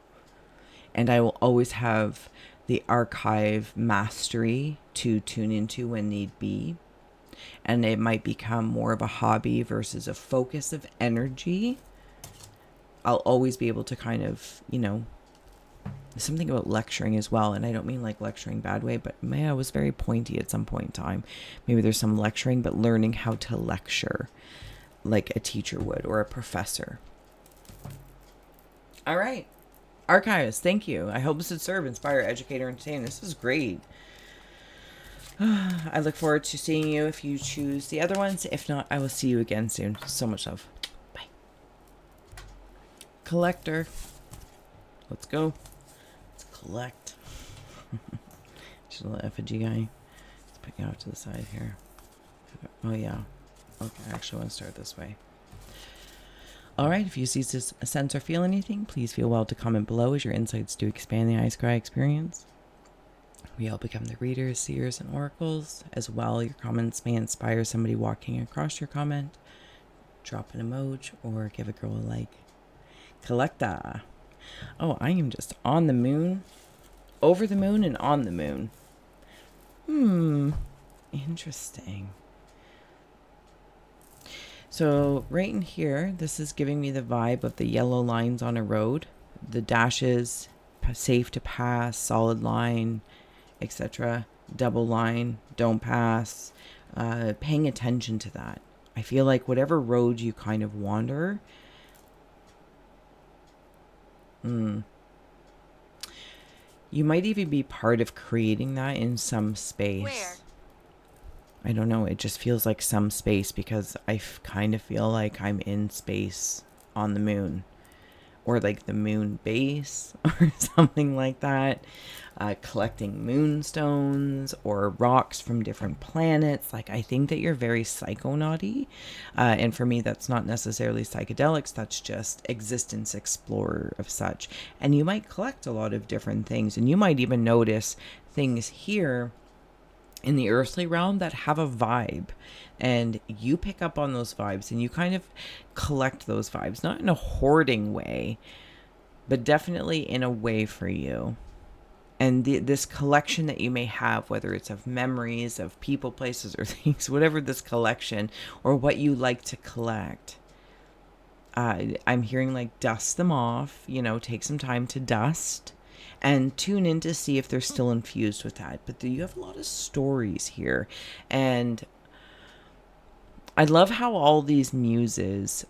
[SPEAKER 1] And I will always have the archive mastery to tune into when need be. And it might become more of a hobby versus a focus of energy. I'll always be able to kind of, something about lecturing as well. And I don't mean like lecturing bad way, but I was very pointy at some point in time. Maybe there's some lecturing, but learning how to lecture like a teacher would or a professor. All right. Archivist, thank you. I hope this would serve, inspire, educate, or entertain. This is great. I look forward to seeing you if you choose the other ones. If not, I will see you again soon. So much love. Bye. Collector. Let's go. Let's collect. Just a little effigy guy. Let's put you out to the side here. Oh, yeah. Okay, I actually want to start this way. Alright, if you see, sense, or feel anything, please feel well to comment below as your insights do expand the Scrying experience. We all become the readers, seers, and oracles. As well, your comments may inspire somebody walking across your comment. Drop an emoji or give a girl a like. Collecta. Oh, I am just on the moon, over the moon, and on the moon. Interesting. So right in here, this is giving me the vibe of the yellow lines on a road. The dashes, safe to pass, solid line, etc. Double line, don't pass. Paying attention to that. I feel like whatever road you kind of wander, you might even be part of creating that in some space.
[SPEAKER 2] Where?
[SPEAKER 1] I don't know. It just feels like some space because I kind of feel like I'm in space on the moon. or like the moon base or something like that. Collecting moonstones or rocks from different planets. Like, I think that you're very psychonauty. And for me, that's not necessarily psychedelics, that's just existence explorer of such. And you might collect a lot of different things, and you might even notice things here in the earthly realm that have a vibe, and you pick up on those vibes and you kind of collect those vibes, not in a hoarding way, but definitely in a way for you. And this collection that you may have, whether it's of memories, of people, places, or things, whatever this collection or what you like to collect, I'm hearing like dust them off, take some time to dust and tune in to see if they're still infused with that. But you have a lot of stories here. And I love how all these muses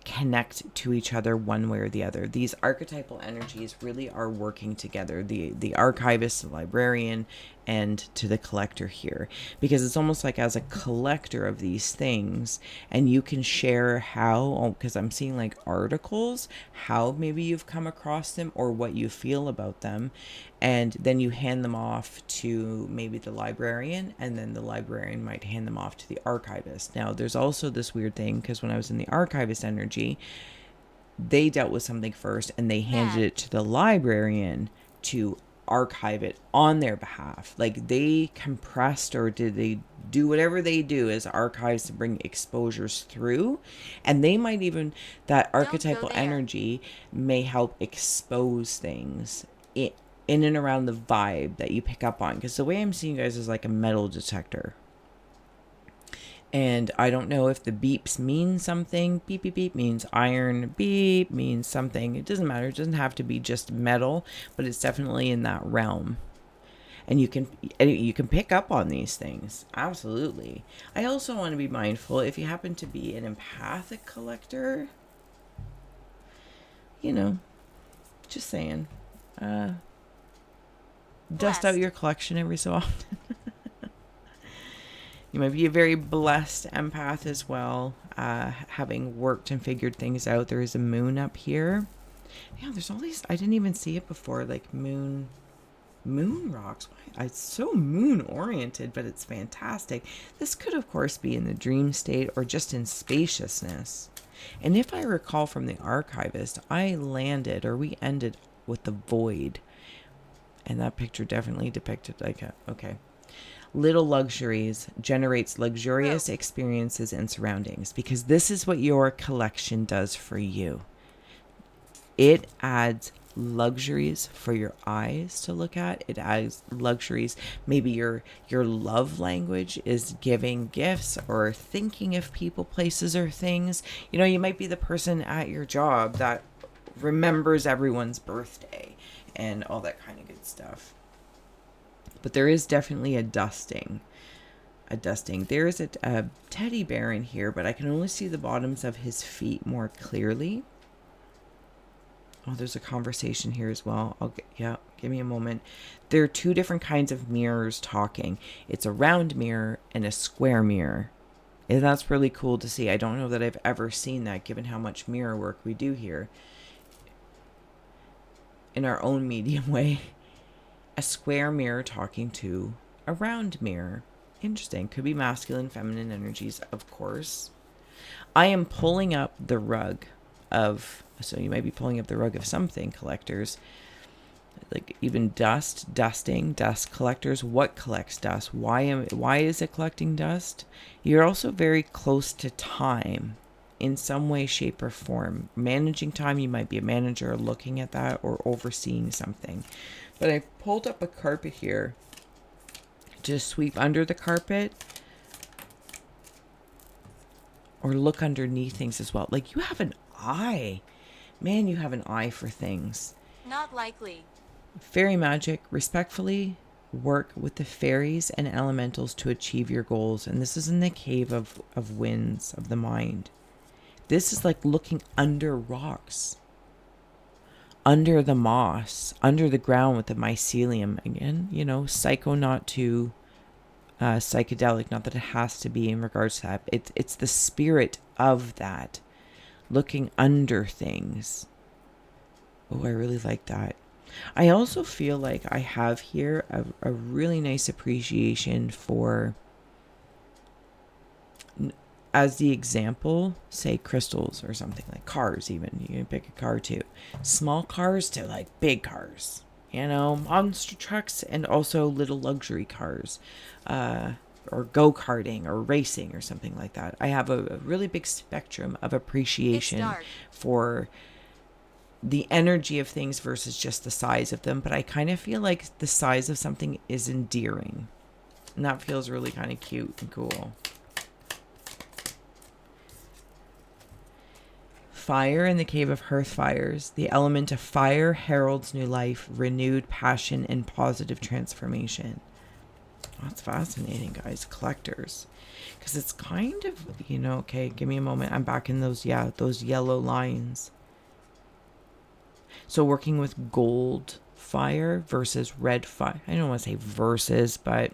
[SPEAKER 1] connect to each other one way or the other. These archetypal energies really are working together. The archivist, the librarian, and to the collector here, because it's almost like as a collector of these things, and you can share how, because I'm seeing like articles, how maybe you've come across them or what you feel about them, and then you hand them off to maybe the librarian, and then the librarian might hand them off to the archivist. Now there's also this weird thing, because when I was in the archivist energy, they dealt with something first and they handed it to the librarian to archive it on their behalf. Like, they compressed, or did they do whatever they do as archives to bring exposures through, and they might even, that archetypal energy may help expose things in and around the vibe that you pick up on, because the way I'm seeing you guys is like a metal detector. And I don't know if the beeps mean something. Beep, beep, beep means iron. Beep means something. It doesn't matter. It doesn't have to be just metal, but it's definitely in that realm. And you can pick up on these things. Absolutely. I also want to be mindful, if you happen to be an empathic collector, just saying, dust out your collection every so often. You might be a very blessed empath as well, having worked and figured things out. There is a moon up here. Yeah, there's all these, I didn't even see it before, like moon rocks. It's so moon oriented, but it's fantastic. This could, of course, be in the dream state or just in spaciousness. And if I recall from the archivist, we ended with the void. And that picture definitely depicted like okay. Little luxuries generates luxurious experiences and surroundings, because this is what your collection does for you. It adds luxuries for your eyes to look at. It adds luxuries. Maybe your love language is giving gifts or thinking of people, places, or things. You might be the person at your job that remembers everyone's birthday and all that kind of good stuff. But there is definitely a dusting. There is a teddy bear in here, but I can only see the bottoms of his feet more clearly. Oh, there's a conversation here as well. Give me a moment. There are two different kinds of mirrors talking. It's a round mirror and a square mirror. And that's really cool to see. I don't know that I've ever seen that, given how much mirror work we do here in our own medium way. A square mirror talking to a round mirror. Interesting. Could be masculine, feminine energies, of course. I am pulling up the rug of, so you might be pulling up the rug of something, collectors. Like even dust collectors. What collects dust? Why is it collecting dust? You're also very close to time in some way, shape, or form. Managing time, you might be a manager looking at that or overseeing something. But I pulled up a carpet here to sweep under the carpet or look underneath things as well. Like, you have an eye. Man, you have an eye for things.
[SPEAKER 2] Not likely.
[SPEAKER 1] Fairy magic, respectfully work with the fairies and elementals to achieve your goals. And this is in the cave of winds of the mind. This is like looking under rocks, under the moss, under the ground with the mycelium. Again, psycho, not too psychedelic, not that it has to be in regards to that. It's the spirit of that, looking under things. Oh, I really like that. I also feel like I have here a really nice appreciation for, as the example, say crystals or something, like cars. Even you can pick a car too, small cars to like big cars, you know, monster trucks, and also little luxury cars, or go-karting or racing or something like that. I have a really big spectrum of
[SPEAKER 2] It's
[SPEAKER 1] appreciation
[SPEAKER 2] dark.
[SPEAKER 1] for the energy of things versus just the size of them, but I kind of feel like the size of something is endearing, and that feels really kind of cute and cool. Fire in the Cave of Hearth Fires. The element of fire heralds new life, renewed passion, and positive transformation. That's fascinating, guys. Collectors. Because it's kind of, okay, give me a moment. I'm back in those yellow lines. So working with gold fire versus red fire. I don't want to say versus, but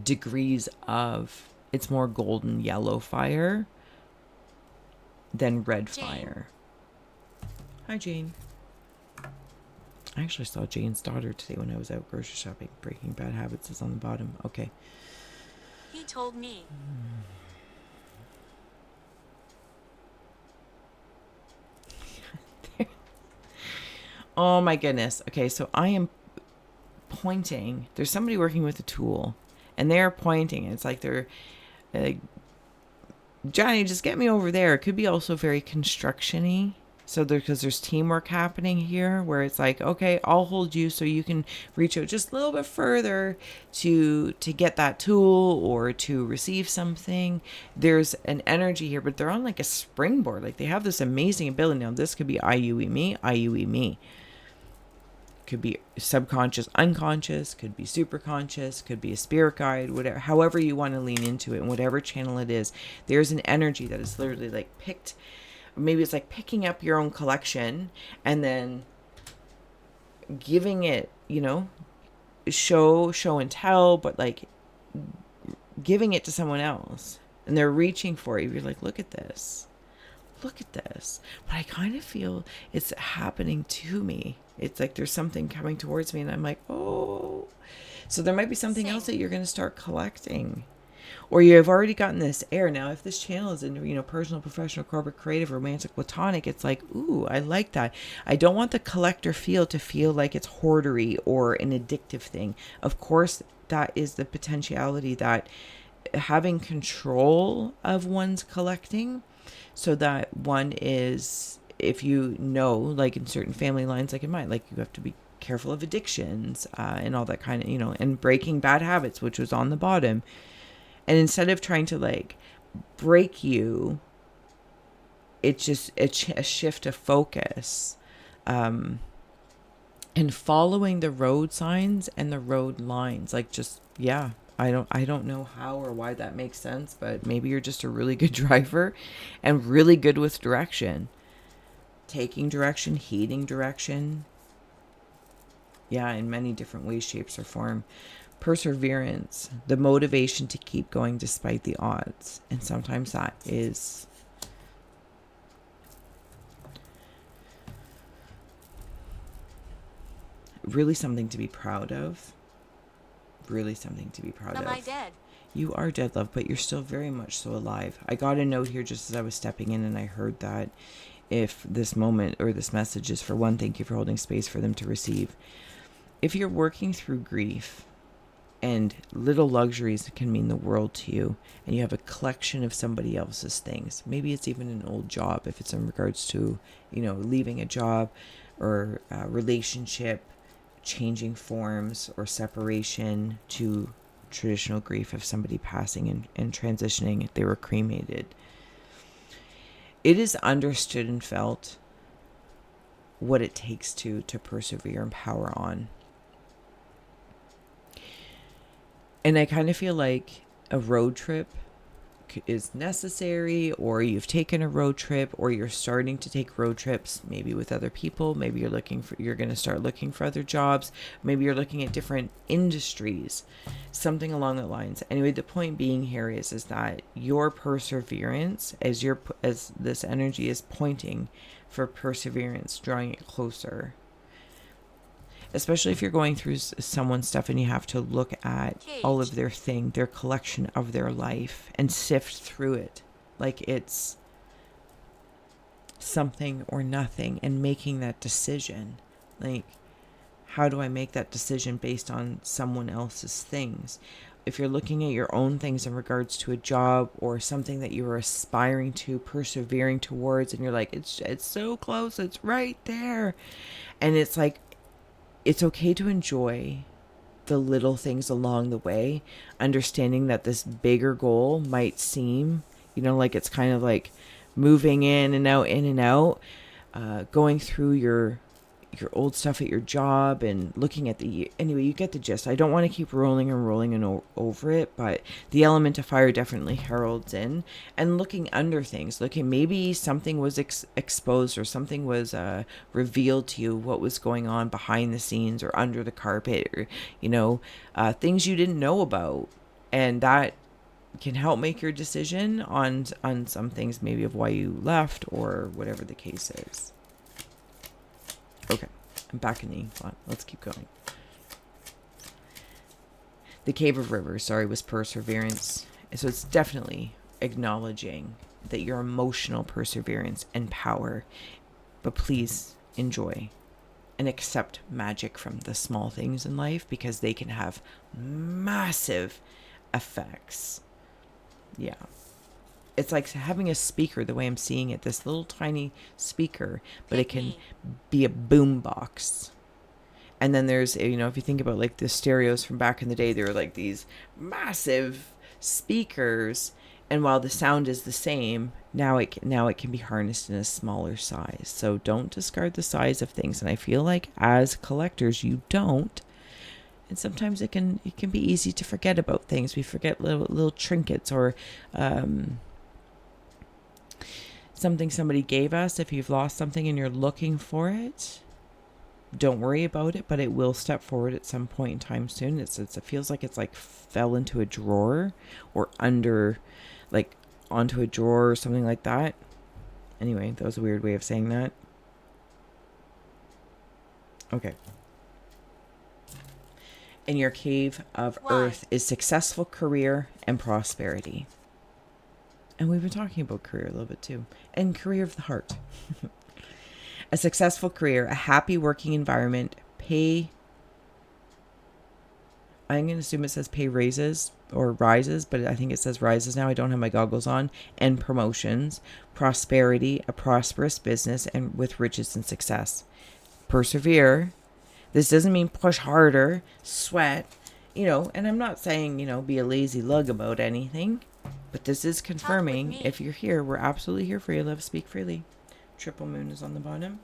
[SPEAKER 1] degrees of, it's more golden yellow fire than red
[SPEAKER 2] Jane.
[SPEAKER 1] fire. Hi, Jane. I actually saw Jane's daughter today when I was out grocery shopping. Breaking Bad Habits is on the bottom. Okay.
[SPEAKER 2] He told me.
[SPEAKER 1] Oh my goodness. Okay, so I am pointing. There's somebody working with a tool, and they're pointing. It's like they're like, Johnny, just get me over there. It could be also very construction-y. So because there's teamwork happening here, where it's like, okay, I'll hold you so you can reach out just a little bit further to get that tool or to receive something. There's an energy here, but they're on like a springboard. Like they have this amazing ability. Now this could be IUE me. Could be subconscious, unconscious, could be super conscious, could be a spirit guide, whatever, however you want to lean into it, and whatever channel it is, there's an energy that is literally like picked. Maybe it's like picking up your own collection and then giving it, show and tell, but like giving it to someone else, and they're reaching for you. You're like, look at this. But I kind of feel it's happening to me. It's like there's something coming towards me, and I'm like, oh. So there might be something else that you're going to start collecting. Or you have already gotten this air. Now, if this channel is in, personal, professional, corporate, creative, romantic, platonic, it's like, ooh, I like that. I don't want the collector feel to feel like it's hoardery or an addictive thing. Of course, that is the potentiality that having control of one's collecting, so that one is, if like in certain family lines, like in mine, like you have to be careful of addictions and all that kind of, and breaking bad habits, which was on the bottom. And instead of trying to like break you, it's just a shift of focus, and following the road signs and the road lines. Like just, I don't know how or why that makes sense, but maybe you're just a really good driver and really good with direction. Taking direction, heeding direction. Yeah, in many different ways, shapes, or form. Perseverance, the motivation to keep going despite the odds. And sometimes that is really something to be proud of.
[SPEAKER 2] Am I dead?
[SPEAKER 1] You are dead, love, but you're still very much so alive. I got a note here just as I was stepping in, and I heard that if this moment or this message is for one, thank you for holding space for them to receive. If you're working through grief, and little luxuries can mean the world to you, and you have a collection of somebody else's things. Maybe it's even an old job, if it's in regards to, leaving a job or a relationship, changing forms, or separation, to traditional grief of somebody passing and transitioning if they were cremated. It is understood and felt what it takes to persevere and power on. And I kind of feel like a road trip is necessary, or you've taken a road trip, or you're starting to take road trips, maybe with other people. Maybe you're going to start looking for other jobs. Maybe you're looking at different industries, something along the lines. Anyway, the point being here is that your perseverance, as this energy is pointing for perseverance, drawing it closer. Especially if you're going through someone's stuff and you have to look at all of their collection of their life and sift through it like it's something or nothing, and making that decision. Like, how do I make that decision based on someone else's things? If you're looking at your own things in regards to a job or something that you are aspiring to, persevering towards, and you're like, it's so close, it's right there. And it's like, it's okay to enjoy the little things along the way, understanding that this bigger goal might seem, like it's kind of like moving in and out, going through your old stuff at your job and looking at anyway, you get the gist. I don't want to keep rolling over it, but the element of fire definitely heralds in, and looking under things. Looking, maybe something was exposed, or something was revealed to you, what was going on behind the scenes or under the carpet, or things you didn't know about, and that can help make your decision on some things, maybe of why you left or whatever the case is. Okay, I'm back in the Inkblot. Let's keep going. The Cave of Rivers, was perseverance. So it's definitely acknowledging that your emotional perseverance and power, but please enjoy and accept magic from the small things in life, because they can have massive effects. Yeah. It's like having a speaker, the way I'm seeing it, this little tiny speaker, but it can be a boom box. And then there's, if you think about like the stereos from back in the day, they were like these massive speakers. And while the sound is the same, now it can be harnessed in a smaller size. So don't discard the size of things. And I feel like as collectors, you don't. And sometimes it can be easy to forget about things. We forget little trinkets, or something somebody gave us. If you've lost something and you're looking for it, don't worry about it, but it will step forward at some point in time soon. It feels like it's like fell into a drawer, or under, like onto a drawer or something like that. Anyway, that was a weird way of saying that. Okay. In your cave of earth is successful career and prosperity. And we've been talking about career a little bit too. And career of the heart. A successful career, a happy working environment, I'm going to assume it says pay raises or rises, but I think it says rises now. I don't have my goggles on. And promotions, prosperity, a prosperous business, and with riches and success. Persevere. This doesn't mean push harder, sweat, and I'm not saying, be a lazy lug about anything. But this is confirming, if you're here, we're absolutely here for you. Love, speak freely. Triple moon is on the bottom.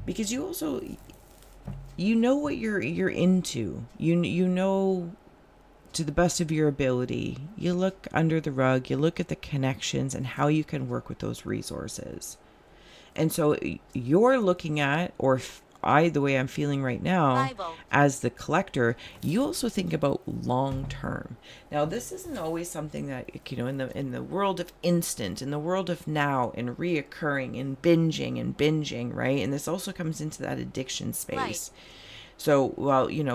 [SPEAKER 1] Because you also, what you're into. You know, to the best of your ability. You look under the rug. You look at the connections and how you can work with those resources. And so you're looking at, or the way I'm feeling right now, as the collector, you also think about long term. Now, this isn't always something that, in the world of instant, in the world of now, and reoccurring and binging, right? And this also comes into that addiction space. Right. So,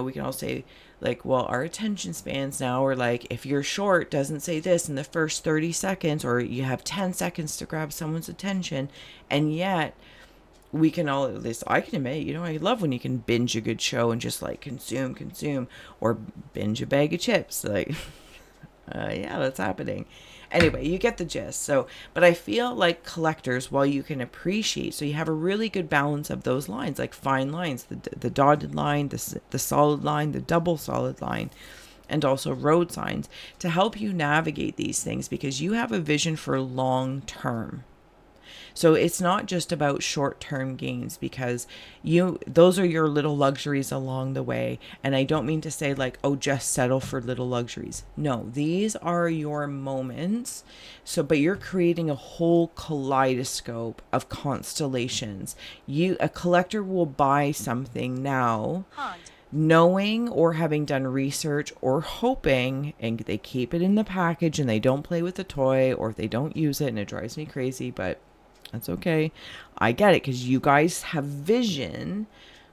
[SPEAKER 1] we can all say, like, our attention spans now are like, if you're short, doesn't say this in the first 30 seconds, or you have 10 seconds to grab someone's attention. And yet we can all, at least I can admit, I love when you can binge a good show and just like consume, or binge a bag of chips. Like, yeah, that's happening. Anyway, you get the gist. So, but I feel like collectors, while you can appreciate, so you have a really good balance of those lines, like fine lines, the dotted line, the solid line, the double solid line, and also road signs to help you navigate these things, because you have a vision for long term. So it's not just about short-term gains, because those are your little luxuries along the way. And I don't mean to say like, oh, just settle for little luxuries. No, these are your moments. So, but you're creating a whole kaleidoscope of constellations. A collector will buy something now,
[SPEAKER 2] Hunt.
[SPEAKER 1] knowing or having done research or hoping, and they keep it in the package and they don't play with the toy, or they don't use it, and it drives me crazy, but that's okay. I get it, because you guys have vision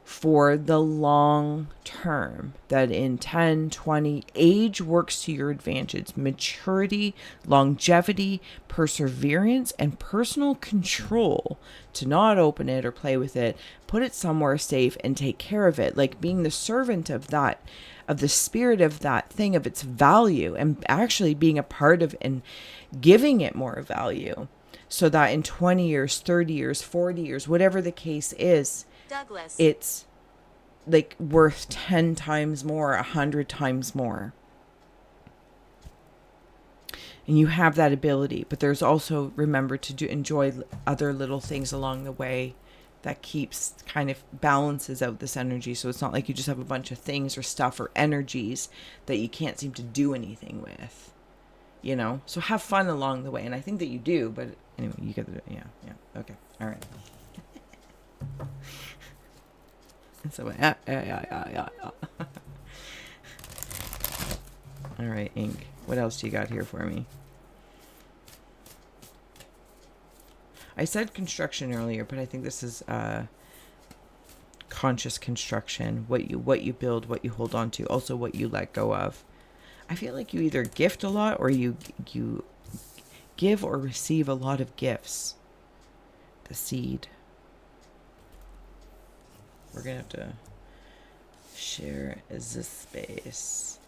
[SPEAKER 1] for the long term, that in 10, 20, age works to your advantage. Maturity, longevity, perseverance, and personal control to not open it or play with it, put it somewhere safe and take care of it, like being the servant of that, of the spirit of that thing, of its value, and actually being a part of and giving it more value, so that in 20 years, 30 years, 40 years, whatever the case is,
[SPEAKER 2] Douglas.
[SPEAKER 1] it's like worth 10 times more, 100 times more. And you have that ability, but there's also, remember to enjoy other little things along the way that keeps, kind of balances out this energy. So it's not like you just have a bunch of things or stuff or energies that you can't seem to do anything with, you know? So have fun along the way. And I think that you do, but anyway, you get the, yeah. Okay. All right. And so, yeah. All right, Ink. What else do you got here for me? I said construction earlier, but I think this is conscious construction. What you build, what you hold on to, also what you let go of. I feel like you either gift a lot, or you give or receive a lot of gifts. The seed. We're going to have to share this space.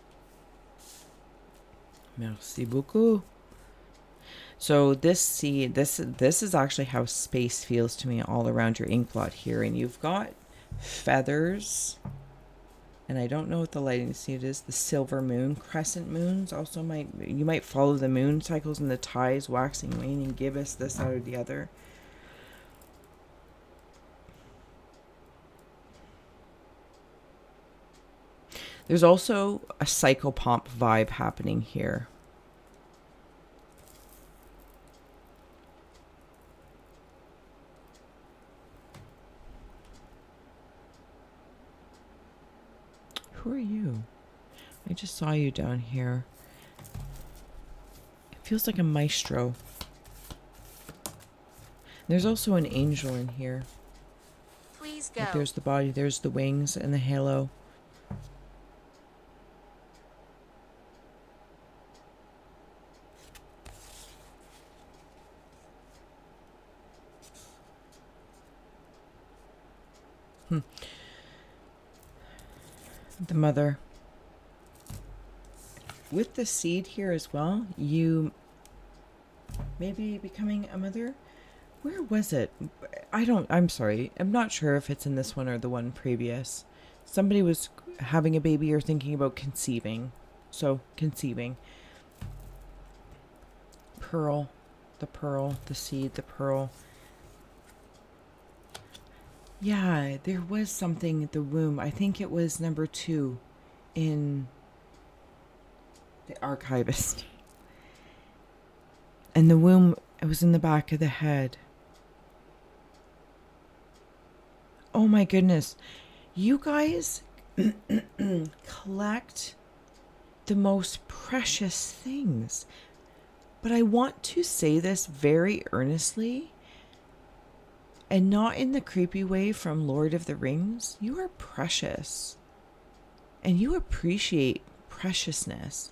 [SPEAKER 1] Merci beaucoup. So this seed, this is actually how space feels to me all around your Inkblot here. And you've got feathers. And I don't know what the lighting seed is. The silver moon, crescent moons also you might follow the moon cycles and the tides, waxing, waning, gibbous, this, that, or the other. There's also a psychopomp vibe happening here. Who are you? I just saw you down here. It feels like a maestro. There's also an angel in here.
[SPEAKER 2] Please go.
[SPEAKER 1] Like there's the body, there's the wings and the halo. The mother. With the seed here as well, you may be becoming a mother. Where was it? I'm sorry. I'm not sure if it's in this one or the one previous. Somebody was having a baby or thinking about conceiving. So, conceiving. Pearl, the seed, the pearl. Yeah, there was something at the womb. I think it was number 2 in the Archivist. And the womb, it was in the back of the head. Oh my goodness. You guys collect the most precious things. But I want to say this very earnestly. And not in the creepy way from Lord of the Rings. You are precious. And you appreciate preciousness.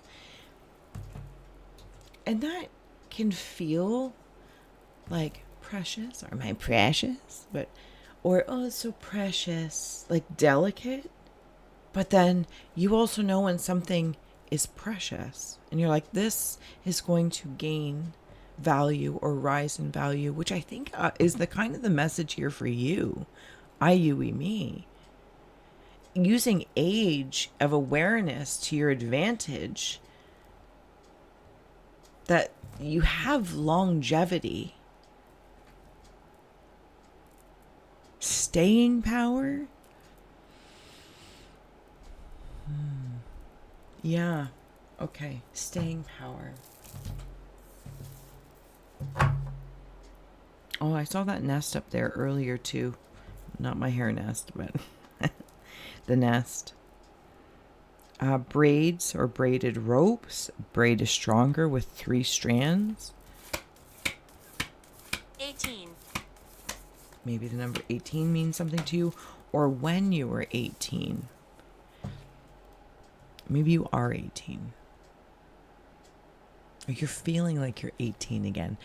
[SPEAKER 1] And that can feel like precious. Or am I precious? Or, oh, it's so precious. Like delicate. But then you also know when something is precious. And you're like, this is going to gain value or rise in value, which I think is the kind of the message here for you. Me. Using age of awareness to your advantage, that you have longevity. staying power. Yeah. Okay. Staying power. Oh, I saw that nest up there earlier too. Not my hair nest, but the nest. Braids or braided ropes. Braid is stronger with 3 strands.
[SPEAKER 2] 18.
[SPEAKER 1] Maybe the number 18 means something to you. Or when you were 18. Maybe you are 18. Or you're feeling like you're 18 again.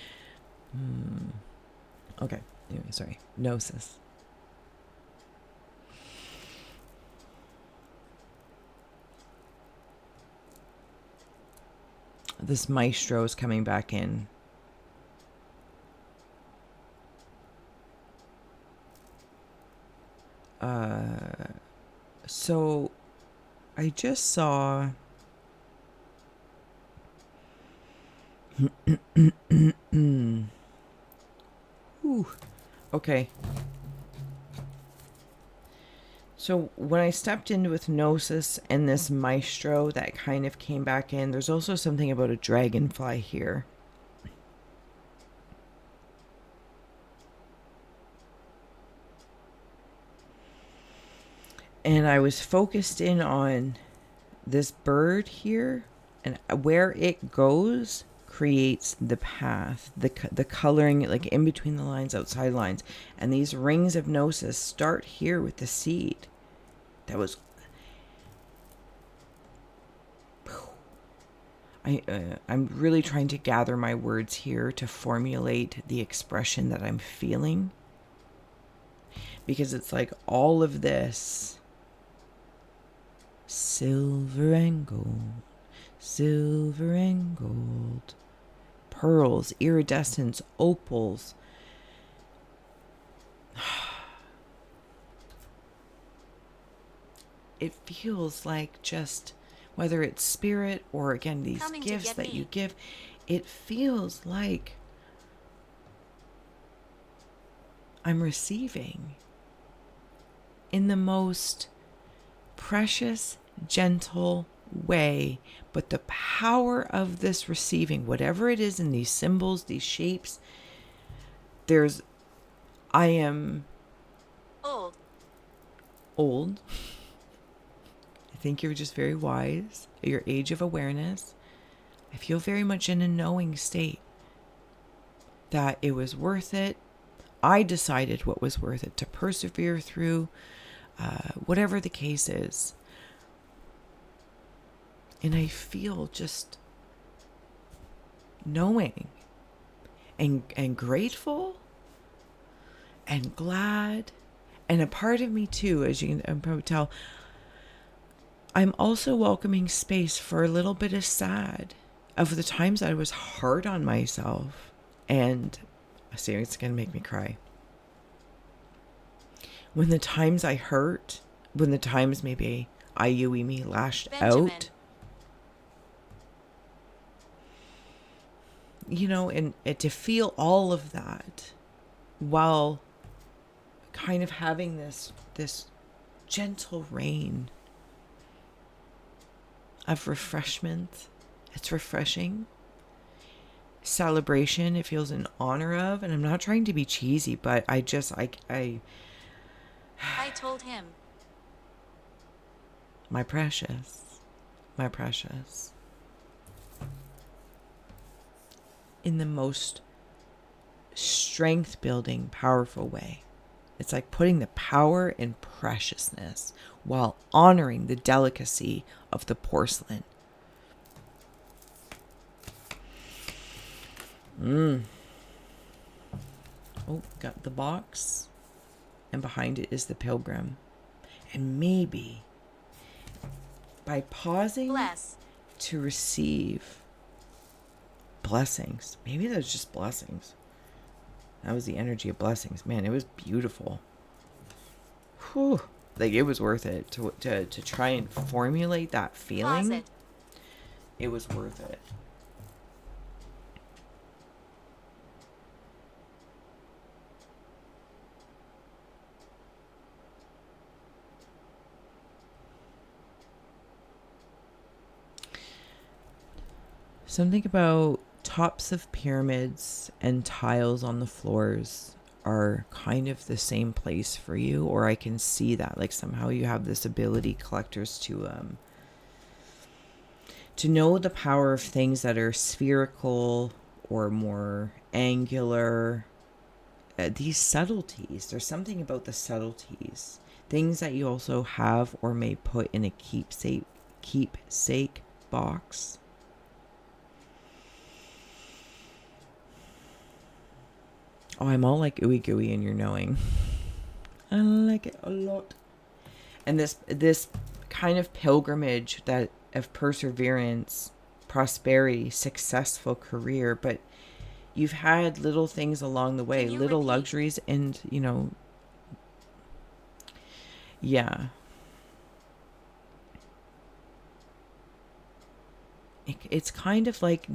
[SPEAKER 1] Okay. Anyway, sorry. Gnosis. This maestro is coming back in. So I just saw Ooh. Okay. So when I stepped in with Gnosis and this Maestro that kind of came back in, there's also something about a dragonfly here. And I was focused in on this bird here, and where it goes creates the path, the coloring, like in between the lines, outside lines. And these rings of Gnosis start here with the seed. That was... I'm really trying to gather my words here to formulate the expression that I'm feeling. Because it's like all of this... silver and gold, pearls, iridescence, opals. It feels like just, whether it's spirit or again these
[SPEAKER 2] Coming to
[SPEAKER 1] gifts
[SPEAKER 2] get
[SPEAKER 1] that
[SPEAKER 2] me.
[SPEAKER 1] you give, it feels like I'm receiving in the most precious, gentle way. But the power of this receiving, whatever it is in these symbols, these shapes, I am old. I think you're just very wise at your age of awareness. I feel very much in a knowing state that it was worth it. I decided what was worth it to persevere through, whatever the case is. And I feel just knowing and grateful and glad. And a part of me too, as you can probably tell, I'm also welcoming space for a little bit of sad of the times I was hard on myself. And I see it's going to make me cry. When the times I hurt, when the times maybe me lashed
[SPEAKER 2] Benjamin.
[SPEAKER 1] out, you know, and to feel all of that while kind of having this gentle rain of refreshment. It's refreshing. Celebration, it feels in honor of, and I'm not trying to be cheesy, but I
[SPEAKER 2] told him.
[SPEAKER 1] My precious. In the most strength building, powerful way. It's like putting the power in preciousness while honoring the delicacy of the porcelain. Oh, got the box. And behind it is the pilgrim. And maybe by pausing to receive blessings, maybe that's just blessings. That was the energy of blessings. Man, it was beautiful. Whew. Like, it was worth it to try and formulate that feeling. It was worth it. Something about tops of pyramids and tiles on the floors are kind of the same place for you, or I can see that like somehow you have this ability, collectors, to know the power of things that are spherical or more angular. These subtleties, there's something about the subtleties, things that you also have or may put in a keepsake box. Oh, I'm all like ooey gooey in your knowing. I like it a lot. And this kind of pilgrimage that of perseverance, prosperity, successful career, but you've had little things along the way, little
[SPEAKER 2] repeat?
[SPEAKER 1] luxuries, and yeah. It's kind of like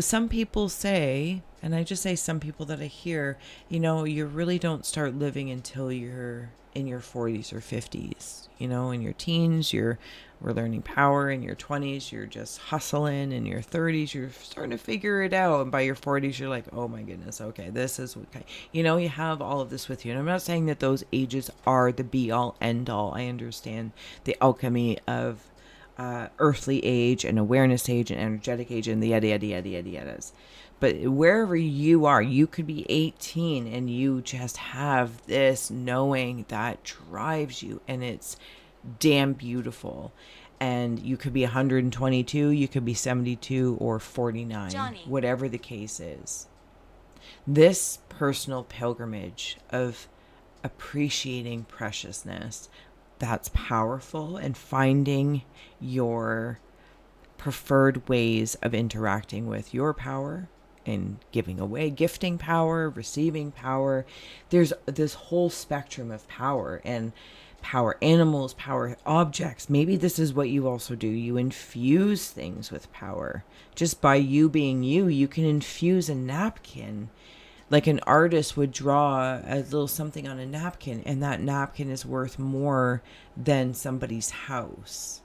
[SPEAKER 1] some people say, and I just say some people that I hear, you really don't start living until you're in your 40s or 50s. In your teens, we're learning power. In your 20s, you're just hustling. In your 30s, you're starting to figure it out. And by your 40s, you're like, oh my goodness, okay, this is okay. You have all of this with you. And I'm not saying that those ages are the be all end all. I understand the alchemy of earthly age and awareness age and energetic age and the yada yada yada yada yadas. But wherever you are, you could be 18 and you just have this knowing that drives you, and it's damn beautiful. And you could be 122, you could be 72 or 49,
[SPEAKER 2] Johnny.
[SPEAKER 1] Whatever the case is. This personal pilgrimage of appreciating preciousness, that's powerful, and finding your preferred ways of interacting with your power and giving away, gifting power, receiving power. There's this whole spectrum of power, and power animals, power objects. Maybe this is what you also do. You infuse things with power. Just by you being you, you can infuse a napkin. Like an artist would draw a little something on a napkin, and that napkin is worth more than somebody's house.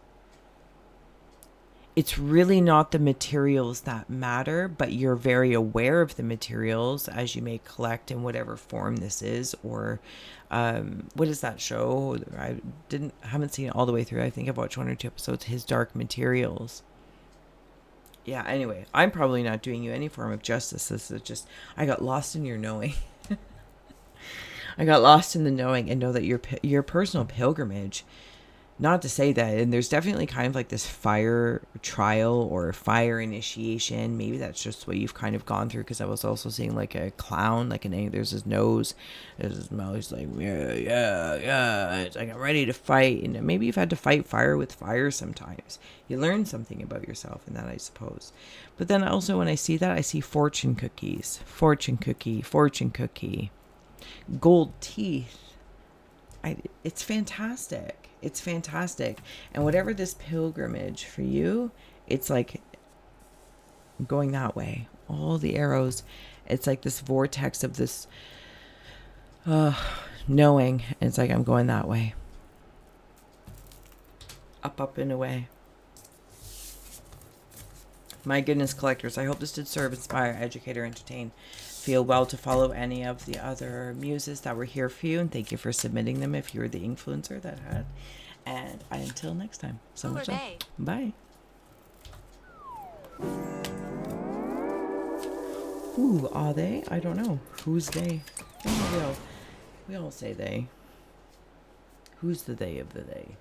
[SPEAKER 1] It's really not the materials that matter, but you're very aware of the materials as you may collect in whatever form this is. Or what is that show? I haven't seen it all the way through. I think I've watched 1 or 2 episodes. His Dark Materials. Yeah, anyway, I'm probably not doing you any form of justice. This is just, I got lost in your knowing. I got lost in the knowing, and know that your personal pilgrimage, not to say that, and there's definitely kind of like this fire trial or fire initiation. Maybe that's just what you've kind of gone through, because I was also seeing like a clown, like there's his nose, there's his mouth, he's like, yeah. It's like, I'm ready to fight. And maybe you've had to fight fire with fire sometimes. You learn something about yourself in that, I suppose. But then also when I see that, I see fortune cookies, fortune cookie, gold teeth. It's fantastic. It's fantastic. And whatever this pilgrimage for you, it's like going that way. All the arrows. It's like this vortex of this knowing. It's like, I'm going that way. Up and away. My goodness, collectors, I hope this did serve, inspire, educate, or entertain. Feel well to follow any of the other muses that were here for you, and thank you for submitting them if you were the influencer that had. And until next time, so much love. Bye. Ooh, are they? I don't know. Who's they? Oh, we all say they. Who's the they of the they?